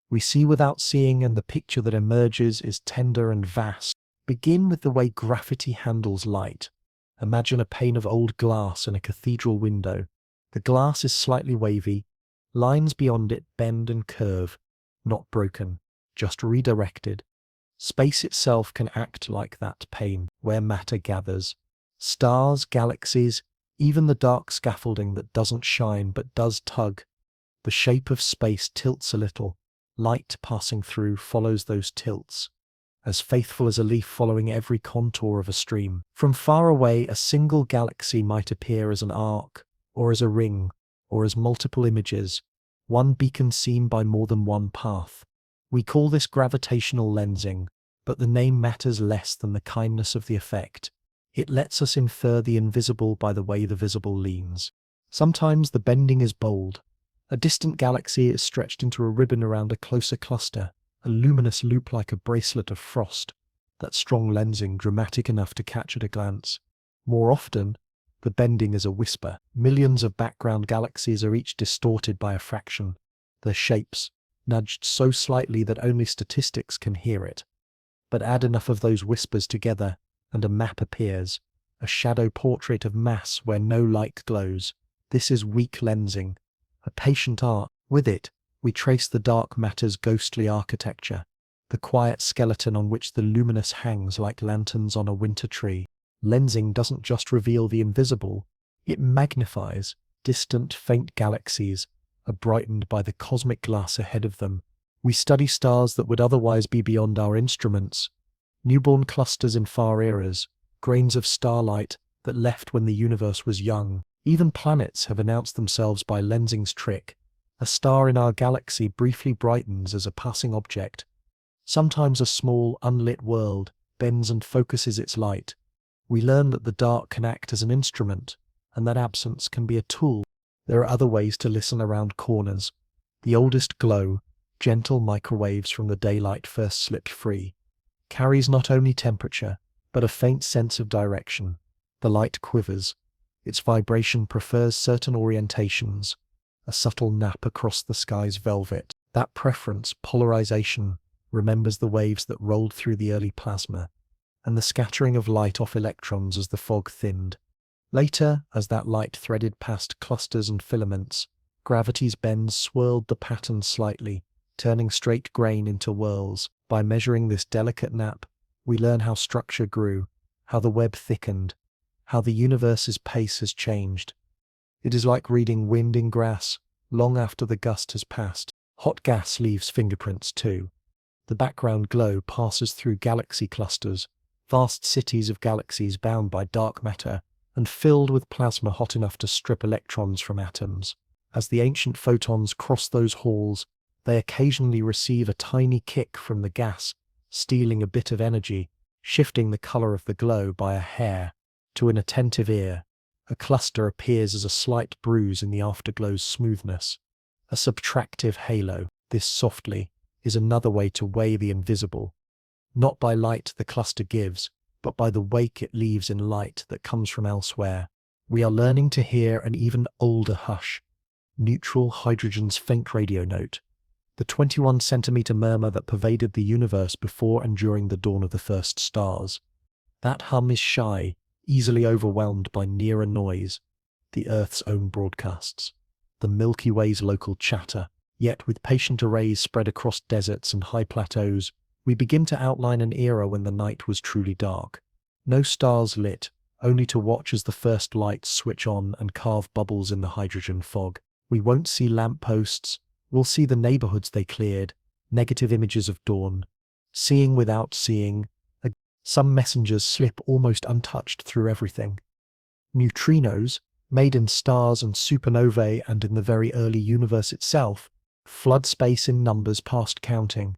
We see without seeing, and the picture that emerges is tender and vast. Begin with the way graffiti handles light. Imagine a pane of old glass in a cathedral window. The glass is slightly wavy. Lines beyond it bend and curve, not broken, just redirected. Space itself can act like that pane where matter gathers. Stars, galaxies, even the dark scaffolding that doesn't shine but does tug. The shape of space tilts a little. Light passing through follows those tilts, as faithful as a leaf following every contour of a stream. From far away, a single galaxy might appear as an arc, or as a ring, or as multiple images, one beacon seen by more than one path. We call this gravitational lensing, but the name matters less than the kindness of the effect. It lets us infer the invisible by the way the visible leans. Sometimes the bending is bold. A distant galaxy is stretched into a ribbon around a closer cluster, a luminous loop like a bracelet of frost, that strong lensing dramatic enough to catch at a glance. More often, the bending is a whisper. Millions of background galaxies are each distorted by a fraction, their shapes nudged so slightly that only statistics can hear it. But add enough of those whispers together, and a map appears, a shadow portrait of mass where no light glows. This is weak lensing, a patient art. With it, we trace the dark matter's ghostly architecture, the quiet skeleton on which the luminous hangs like lanterns on a winter tree. Lensing doesn't just reveal the invisible, it magnifies. Distant, faint galaxies are brightened by the cosmic glass ahead of them. We study stars that would otherwise be beyond our instruments, newborn clusters in far eras, grains of starlight that left when the universe was young. Even planets have announced themselves by lensing's trick. A star in our galaxy briefly brightens as a passing object. Sometimes a small, unlit world bends and focuses its light. We learn that the dark can act as an instrument, and that absence can be a tool. There are other ways to listen around corners. The oldest glow, gentle microwaves from the daylight first slipped free, carries not only temperature, but a faint sense of direction. The light quivers. Its vibration prefers certain orientations, a subtle nap across the sky's velvet. That preference, polarization, remembers the waves that rolled through the early plasma, and the scattering of light off electrons as the fog thinned. Later, as that light threaded past clusters and filaments, gravity's bends swirled the pattern slightly, turning straight grain into whirls. By measuring this delicate nap, we learn how structure grew, how the web thickened, how the universe's pace has changed. It is like reading wind in grass, long after the gust has passed. Hot gas leaves fingerprints too. The background glow passes through galaxy clusters, vast cities of galaxies bound by dark matter and filled with plasma hot enough to strip electrons from atoms. As the ancient photons cross those halls, they occasionally receive a tiny kick from the gas, stealing a bit of energy, shifting the color of the glow by a hair. To an attentive ear, a cluster appears as a slight bruise in the afterglow's smoothness. A subtractive halo, this softly, is another way to weigh the invisible. Not by light the cluster gives, but by the wake it leaves in light that comes from elsewhere. We are learning to hear an even older hush, neutral hydrogen's faint radio note, the 21-centimeter murmur that pervaded the universe before and during the dawn of the first stars. That hum is shy, easily overwhelmed by nearer noise, the Earth's own broadcasts, the Milky Way's local chatter. Yet with patient arrays spread across deserts and high plateaus, we begin to outline an era when the night was truly dark. No stars lit, only to watch as the first lights switch on and carve bubbles in the hydrogen fog. We won't see lampposts, we'll see the neighborhoods they cleared, negative images of dawn. Seeing without seeing, some messengers slip almost untouched through everything. Neutrinos, made in stars and supernovae and in the very early universe itself, flood space in numbers past counting.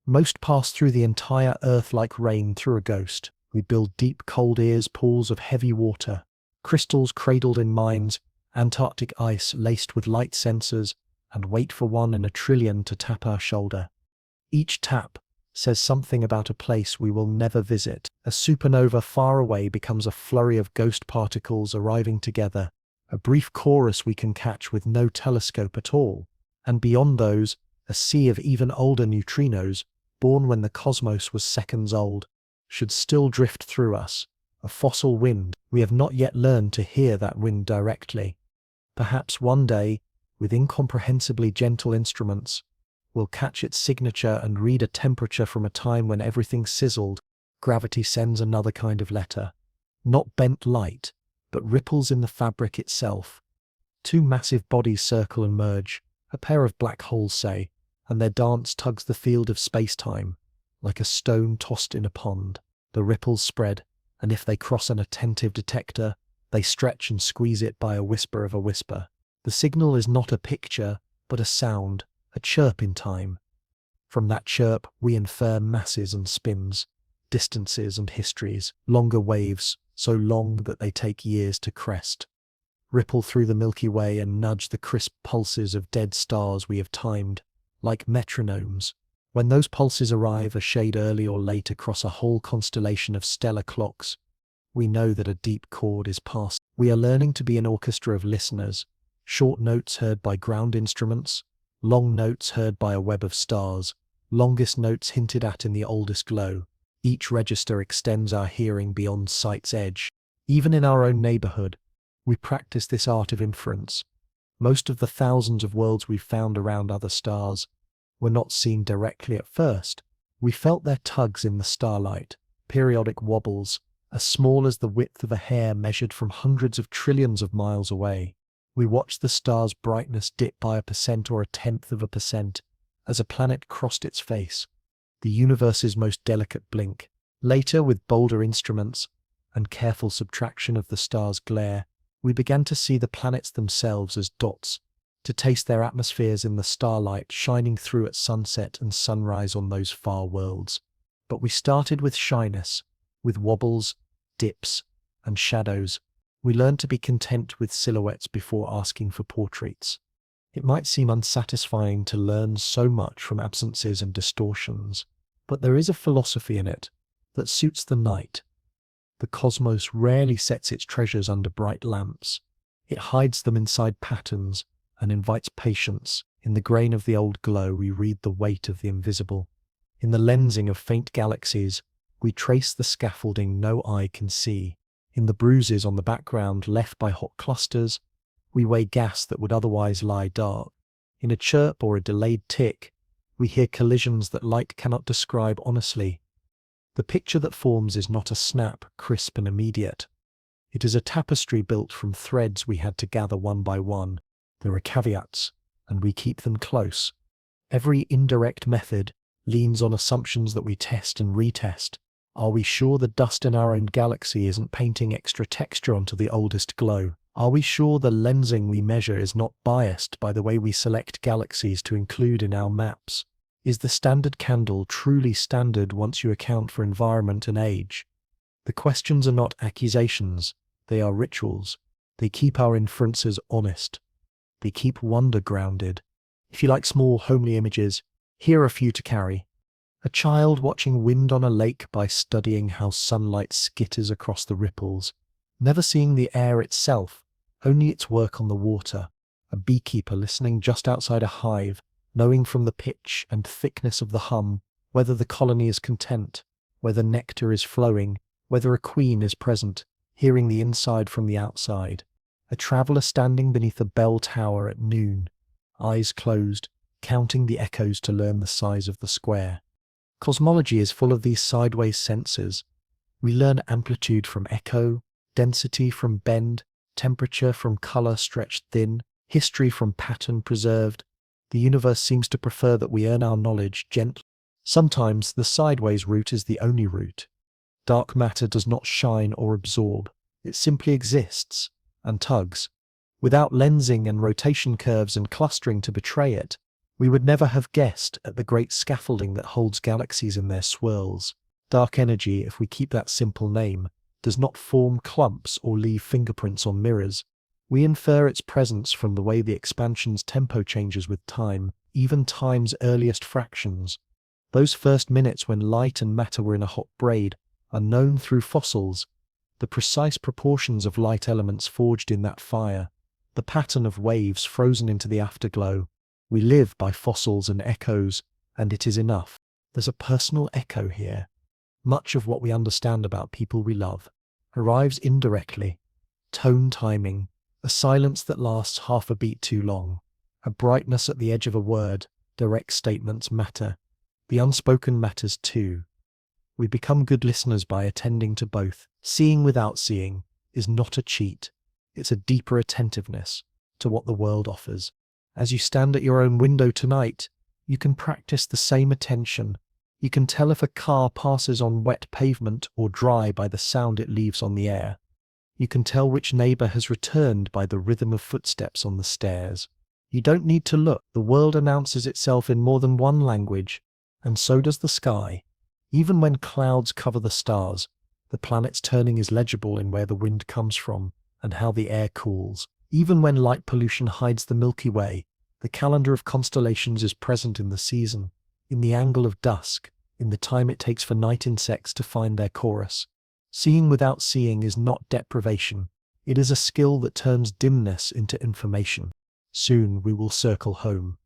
Most pass through the entire Earth like rain through a ghost. We build deep cold ears pools of heavy water, crystals cradled in mines, Antarctic ice laced with light sensors, and wait for one in a trillion to tap our shoulder. Each tap says something about a place we will never visit. A supernova far away becomes a flurry of ghost particles arriving together, a brief chorus we can catch with no telescope at all. And beyond those, a sea of even older neutrinos, born when the cosmos was seconds old, should still drift through us, a fossil wind. We have not yet learned to hear that wind directly. Perhaps one day, with incomprehensibly gentle instruments, we'll catch its signature and read a temperature from a time when everything sizzled. Gravity sends another kind of letter. Not bent light, but ripples in the fabric itself. Two massive bodies circle and merge, a pair of black holes say, and their dance tugs the field of space-time, like a stone tossed in a pond. The ripples spread, and if they cross an attentive detector, they stretch and squeeze it by a whisper of a whisper. The signal is not a picture, but a sound, a chirp in time. From that chirp, we infer masses and spins, distances and histories, longer waves, so long that they take years to crest, ripple through the Milky Way and nudge the crisp pulses of dead stars we have timed, like metronomes. When those pulses arrive a shade early or late across a whole constellation of stellar clocks, we know that a deep chord is passed. We are learning to be an orchestra of listeners, short notes heard by ground instruments, long notes heard by a web of stars, longest notes hinted at in the oldest glow. Each register extends our hearing beyond sight's edge. Even in our own neighborhood, we practice this art of inference. Most of the thousands of worlds we've found around other stars were not seen directly at first. We felt their tugs in the starlight, periodic wobbles, as small as the width of a hair measured from hundreds of trillions of miles away. We watched the star's brightness dip by 1% or 1/10% as a planet crossed its face, the universe's most delicate blink. Later, with bolder instruments and careful subtraction of the star's glare, we began to see the planets themselves as dots, to taste their atmospheres in the starlight shining through at sunset and sunrise on those far worlds. But we started with shyness, with wobbles, dips, and shadows. We learn to be content with silhouettes before asking for portraits. It might seem unsatisfying to learn so much from absences and distortions, but there is a philosophy in it that suits the night. The cosmos rarely sets its treasures under bright lamps. It hides them inside patterns and invites patience. In the grain of the old glow, we read the weight of the invisible. In the lensing of faint galaxies, we trace the scaffolding no eye can see. In the bruises on the background left by hot clusters, we weigh gas that would otherwise lie dark. In a chirp or a delayed tick, we hear collisions that light cannot describe honestly. The picture that forms is not a snap, crisp and immediate. It is a tapestry built from threads we had to gather one by one. There are caveats, and we keep them close. Every indirect method leans on assumptions that we test and retest. Are we sure the dust in our own galaxy isn't painting extra texture onto the oldest glow? Are we sure the lensing we measure is not biased by the way we select galaxies to include in our maps? Is the standard candle truly standard once you account for environment and age? The questions are not accusations, they are rituals. They keep our inferences honest. They keep wonder grounded. If you like small, homely images, here are a few to carry. A child watching wind on a lake by studying how sunlight skitters across the ripples, never seeing the air itself, only its work on the water. A beekeeper listening just outside a hive, knowing from the pitch and thickness of the hum whether the colony is content, whether nectar is flowing, whether a queen is present, hearing the inside from the outside. A traveller standing beneath a bell tower at noon, eyes closed, counting the echoes to learn the size of the square. Cosmology is full of these sideways senses. We learn amplitude from echo, density from bend, temperature from color stretched thin, history from pattern preserved. The universe seems to prefer that we earn our knowledge gently. Sometimes the sideways route is the only route. Dark matter does not shine or absorb. It simply exists and tugs. Without lensing and rotation curves and clustering to betray it, we would never have guessed at the great scaffolding that holds galaxies in their swirls. Dark energy, if we keep that simple name, does not form clumps or leave fingerprints on mirrors. We infer its presence from the way the expansion's tempo changes with time, even time's earliest fractions. Those first minutes when light and matter were in a hot braid are known through fossils. The precise proportions of light elements forged in that fire, the pattern of waves frozen into the afterglow. We live by fossils and echoes, and it is enough. There's a personal echo here. Much of what we understand about people we love arrives indirectly. Tone timing, a silence that lasts half a beat too long, a brightness at the edge of a word. Direct statements matter. The unspoken matters too. We become good listeners by attending to both. Seeing without seeing is not a cheat. It's a deeper attentiveness to what the world offers. As you stand at your own window tonight, you can practice the same attention. You can tell if a car passes on wet pavement or dry by the sound it leaves on the air. You can tell which neighbor has returned by the rhythm of footsteps on the stairs. You don't need to look. The world announces itself in more than one language, and so does the sky. Even when clouds cover the stars, the planet's turning is legible in where the wind comes from and how the air cools. Even when light pollution hides the Milky Way, the calendar of constellations is present in the season, in the angle of dusk, in the time it takes for night insects to find their chorus. Seeing without seeing is not deprivation. It is a skill that turns dimness into information. Soon we will circle home.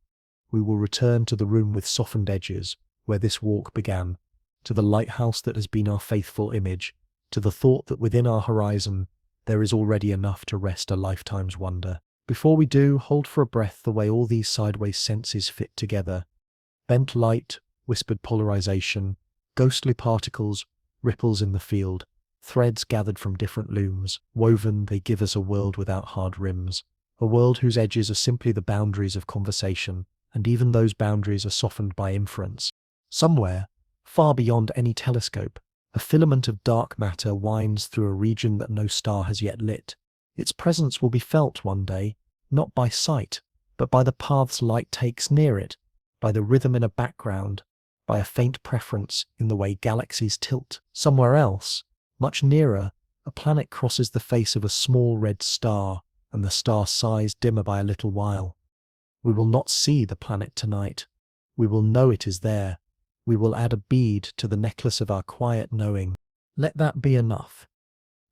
We will return to the room with softened edges, where this walk began, to the lighthouse that has been our faithful image, to the thought that within our horizon there is already enough to rest a lifetime's wonder. Before we do, hold for a breath the way all these sideways senses fit together. Bent light, whispered polarization, ghostly particles, ripples in the field, threads gathered from different looms. Woven, they give us a world without hard rims, a world whose edges are simply the boundaries of conversation, and even those boundaries are softened by inference. Somewhere, far beyond any telescope, a filament of dark matter winds through a region that no star has yet lit. Its presence will be felt one day, not by sight, but by the paths light takes near it, by the rhythm in a background, by a faint preference in the way galaxies tilt. Somewhere else, much nearer, A planet crosses the face of a small red star, and the star sighs dimmer by a little while. We will not see the planet tonight. We will know it is there. We will add a bead to the necklace of our quiet knowing. Let that be enough.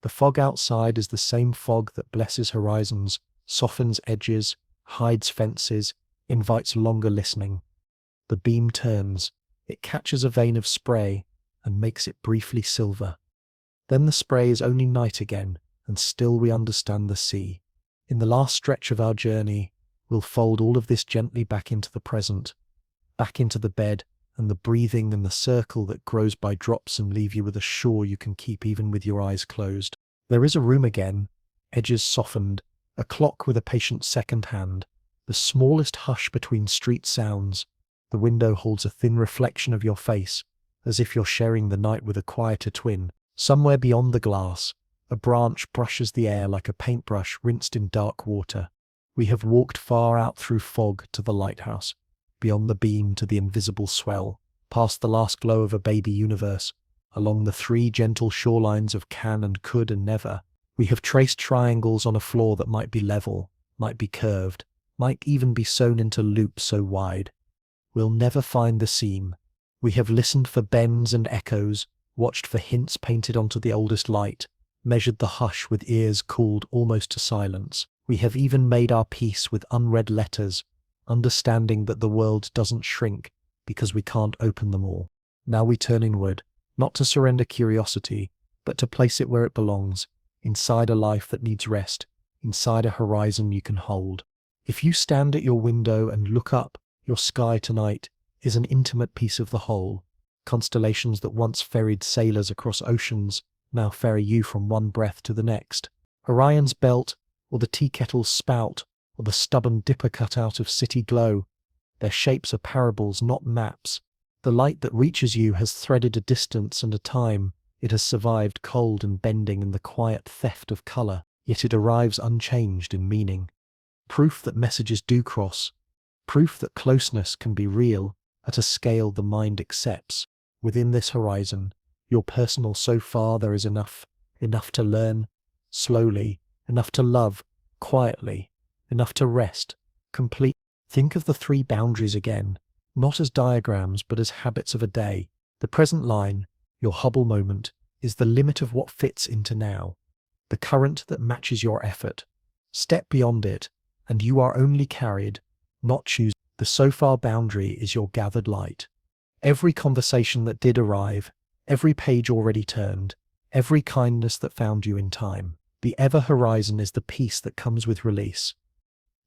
The fog outside is the same fog that blesses horizons, softens edges, hides fences, invites longer listening. The beam turns. It catches a vein of spray and makes it briefly silver. Then the spray is only night again, and still we understand the sea. In the last stretch of our journey, we'll fold all of this gently back into the present, back into the bed and the breathing and the circle that grows by drops, and leave you with a shore you can keep even with your eyes closed. There is a room again, edges softened, a clock with a patient second hand, the smallest hush between street sounds. The window holds a thin reflection of your face, as if you're sharing the night with a quieter twin. Somewhere beyond the glass, a branch brushes the air like a paintbrush rinsed in dark water. We have walked far out through fog to the lighthouse, beyond the beam to the invisible swell, past the last glow of a baby universe, along the three gentle shorelines of can and could and never. We have traced triangles on a floor that might be level, might be curved, might even be sewn into loops so wide. We'll never find the seam. We have listened for bends and echoes, watched for hints painted onto the oldest light, measured the hush with ears cooled almost to silence. We have even made our peace with unread letters, understanding that the world doesn't shrink because we can't open them all. Now we turn inward, not to surrender curiosity, but to place it where it belongs, inside a life that needs rest, inside a horizon you can hold. If you stand at your window and look up, your sky tonight is an intimate piece of the whole. Constellations that once ferried sailors across oceans now ferry you from one breath to the next. Orion's belt, or the tea kettle's spout, or the stubborn dipper cut out of city glow. Their shapes are parables, not maps. The light that reaches you has threaded a distance and a time. It has survived cold and bending in the quiet theft of colour, yet it arrives unchanged in meaning. Proof that messages do cross. Proof that closeness can be real at a scale the mind accepts. Within this horizon, your personal so far, there is enough to learn, slowly, enough to love, quietly, enough to rest, complete. Think of the three boundaries again, not as diagrams but as habits of a day. The present line, your Hubble moment, is the limit of what fits into now, the current that matches your effort. Step beyond it, and you are only carried, not choosing. The so far boundary is your gathered light. Every conversation that did arrive, every page already turned, every kindness that found you in time. The ever horizon is the peace that comes with release.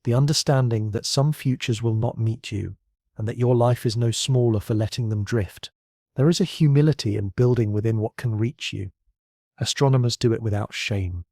The understanding that some futures will not meet you, and that your life is no smaller for letting them drift. There is a humility in building within what can reach you. Astronomers do it without shame.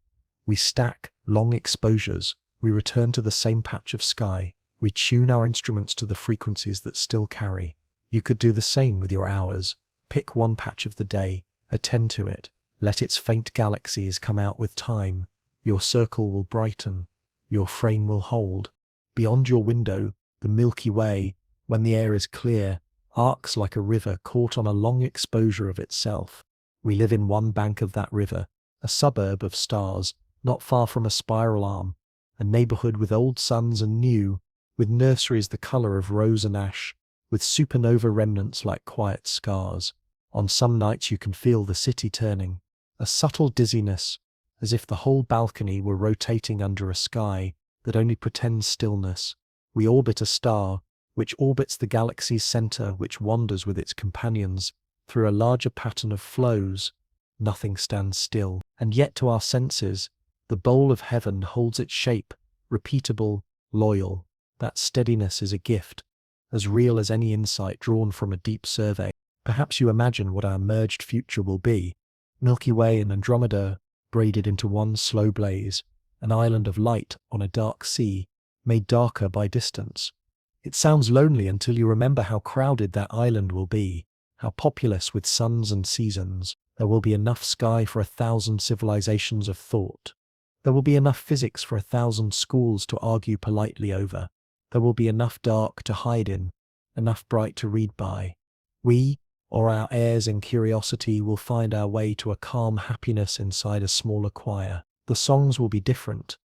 We stack long exposures. We return to the same patch of sky. We tune our instruments to the frequencies that still carry. You could do the same with your hours. Pick one patch of the day, attend to it, let its faint galaxies come out with time. Your circle will brighten, your frame will hold. Beyond your window, the Milky Way, when the air is clear, arcs like a river caught on a long exposure of itself. We live in one bank of that river, a suburb of stars, not far from a spiral arm, a neighborhood with old suns and new, with nurseries the color of rose and ash, with supernova remnants like quiet scars. On some nights you can feel the city turning, a subtle dizziness, as if the whole balcony were rotating under a sky that only pretends stillness. We orbit a star, which orbits the galaxy's center, which wanders with its companions through a larger pattern of flows. Nothing stands still, and yet to our senses, the bowl of heaven holds its shape, repeatable, loyal. That steadiness is a gift, as real as any insight drawn from a deep survey. Perhaps you imagine what our merged future will be. Milky Way and Andromeda braided into one slow blaze, an island of light on a dark sea, made darker by distance. It sounds lonely until you remember how crowded that island will be, how populous with suns and seasons. There will be enough sky for 1,000 civilizations of thought. There will be enough physics for 1,000 schools to argue politely over. There will be enough dark to hide in, enough bright to read by. We, or our airs and curiosity will find our way to a calm happiness inside a smaller choir. The songs will be different.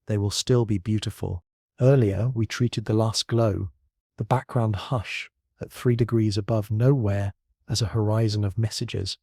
They will still be beautiful. Earlier, we treated the last glow, the background hush at 3 degrees above nowhere, as a horizon of messages.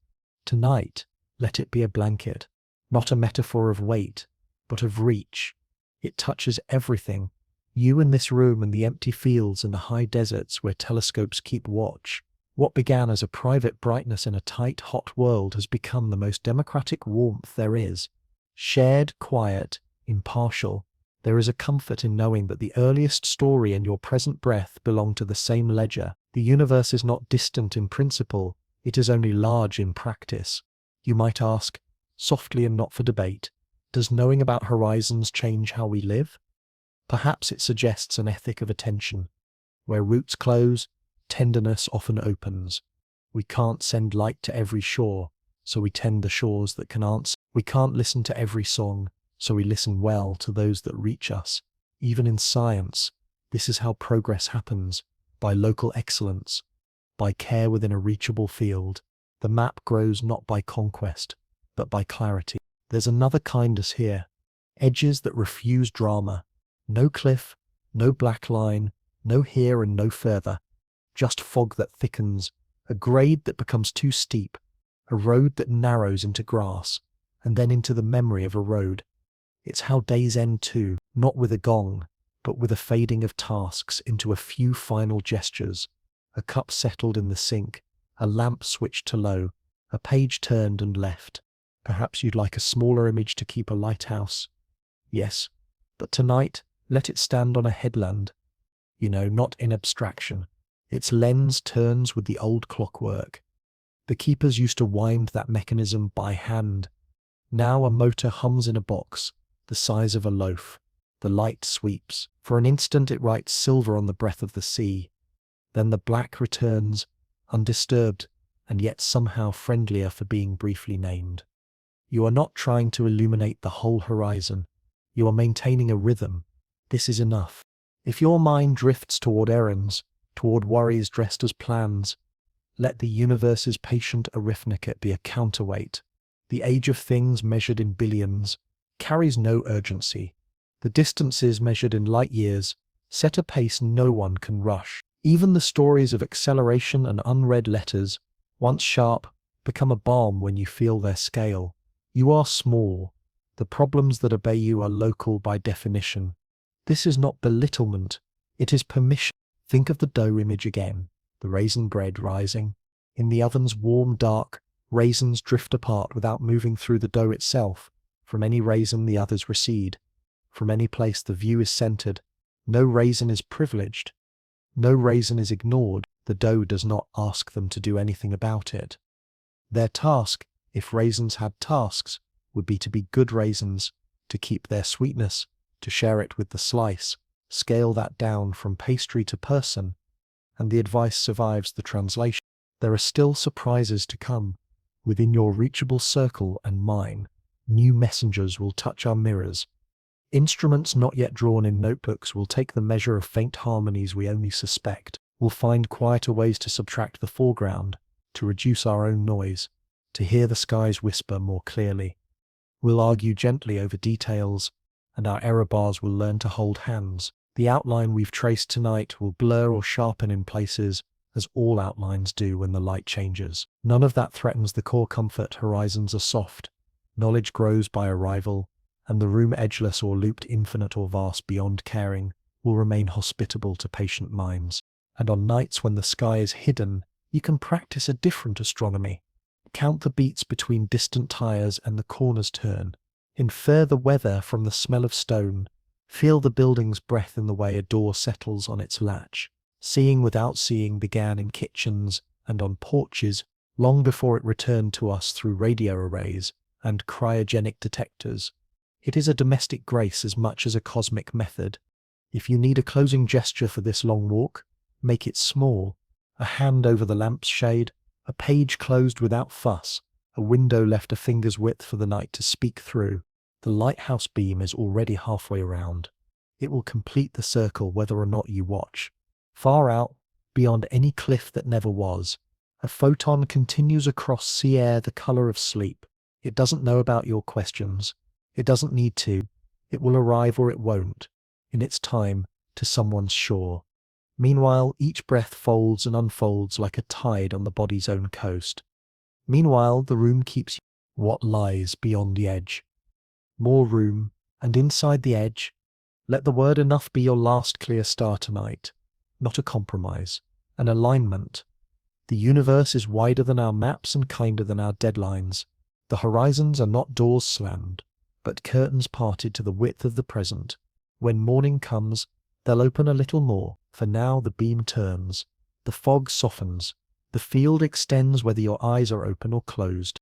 Tonight, let it be a blanket, not a metaphor of weight, but of reach. It touches everything. You in this room and the empty fields and the high deserts where telescopes keep watch. What began as a private brightness in a tight, hot world has become the most democratic warmth there is. Shared, quiet, impartial. There is a comfort in knowing that the earliest story and your present breath belong to the same ledger. The universe is not distant in principle, it is only large in practice. You might ask, softly and not for debate, does knowing about horizons change how we live? Perhaps it suggests an ethic of attention. Where roots close, tenderness often opens. We can't send light to every shore, so we tend the shores that can answer. We can't listen to every song, so we listen well to those that reach us. Even in science, this is how progress happens, by local excellence, by care within a reachable field. The map grows not by conquest, but by clarity. There's another kindness here. Edges that refuse drama. No cliff, no black line, no here and no further. Just fog that thickens, a grade that becomes too steep, a road that narrows into grass, and then into the memory of a road. It's how days end too, not with a gong, but with a fading of tasks into a few final gestures. A cup settled in the sink, a lamp switched to low, a page turned and left. Perhaps you'd like a smaller image to keep a lighthouse. Yes, but tonight, let it stand on a headland. Not in abstraction. Its lens turns with the old clockwork. The keepers used to wind that mechanism by hand. Now a motor hums in a box, the size of a loaf. The light sweeps. For an instant it writes silver on the breath of the sea. Then the black returns, undisturbed, and yet somehow friendlier for being briefly named. You are not trying to illuminate the whole horizon. You are maintaining a rhythm. This is enough. If your mind drifts toward errands, toward worries dressed as plans, let the universe's patient arithmetic be a counterweight. The age of things measured in billions carries no urgency. The distances measured in light years set a pace no one can rush. Even the stories of acceleration and unread letters, once sharp, become a balm when you feel their scale. You are small. The problems that obey you are local by definition. This is not belittlement, it is permission. Think of the dough image again, the raisin bread rising. In the oven's warm dark, raisins drift apart without moving through the dough itself. From any raisin the others recede. From any place the view is centered. No raisin is privileged. No raisin is ignored. The dough does not ask them to do anything about it. Their task, if raisins had tasks, would be to be good raisins, to keep their sweetness, to share it with the slice, scale that down from pastry to person, and the advice survives the translation. There are still surprises to come. Within your reachable circle and mine, new messengers will touch our mirrors. Instruments not yet drawn in notebooks will take the measure of faint harmonies we only suspect. We'll find quieter ways to subtract the foreground, to reduce our own noise, to hear the skies whisper more clearly. We'll argue gently over details, and our error bars will learn to hold hands. The outline we've traced tonight will blur or sharpen in places, as all outlines do when the light changes. None of that threatens the core comfort. Horizons are soft. Knowledge grows by arrival, and the room edgeless or looped infinite or vast beyond caring will remain hospitable to patient minds. And on nights when the sky is hidden, you can practice a different astronomy. Count the beats between distant tires and the corners turn. Infer the weather from the smell of stone. Feel the building's breath in the way a door settles on its latch. Seeing without seeing began in kitchens and on porches long before it returned to us through radio arrays and cryogenic detectors. It is a domestic grace as much as a cosmic method. If you need a closing gesture for this long walk, make it small. A hand over the lamp's shade, a page closed without fuss, a window left a finger's width for the night to speak through. The lighthouse beam is already halfway around. It will complete the circle whether or not you watch. Far out, beyond any cliff that never was, A photon continues across sea air the color of sleep. It doesn't know about your questions. It doesn't need to. It will arrive or it won't, in its time, to someone's shore. Meanwhile, each breath folds and unfolds like a tide on the body's own coast. Meanwhile, the room keeps what lies beyond the edge. More room, and inside the edge, let the word enough be your last clear star tonight. Not a compromise, an alignment. The universe is wider than our maps and kinder than our deadlines. The horizons are not doors slammed, but curtains parted to the width of the present. When morning comes, they'll open a little more, for now the beam turns. The fog softens. The field extends whether your eyes are open or closed.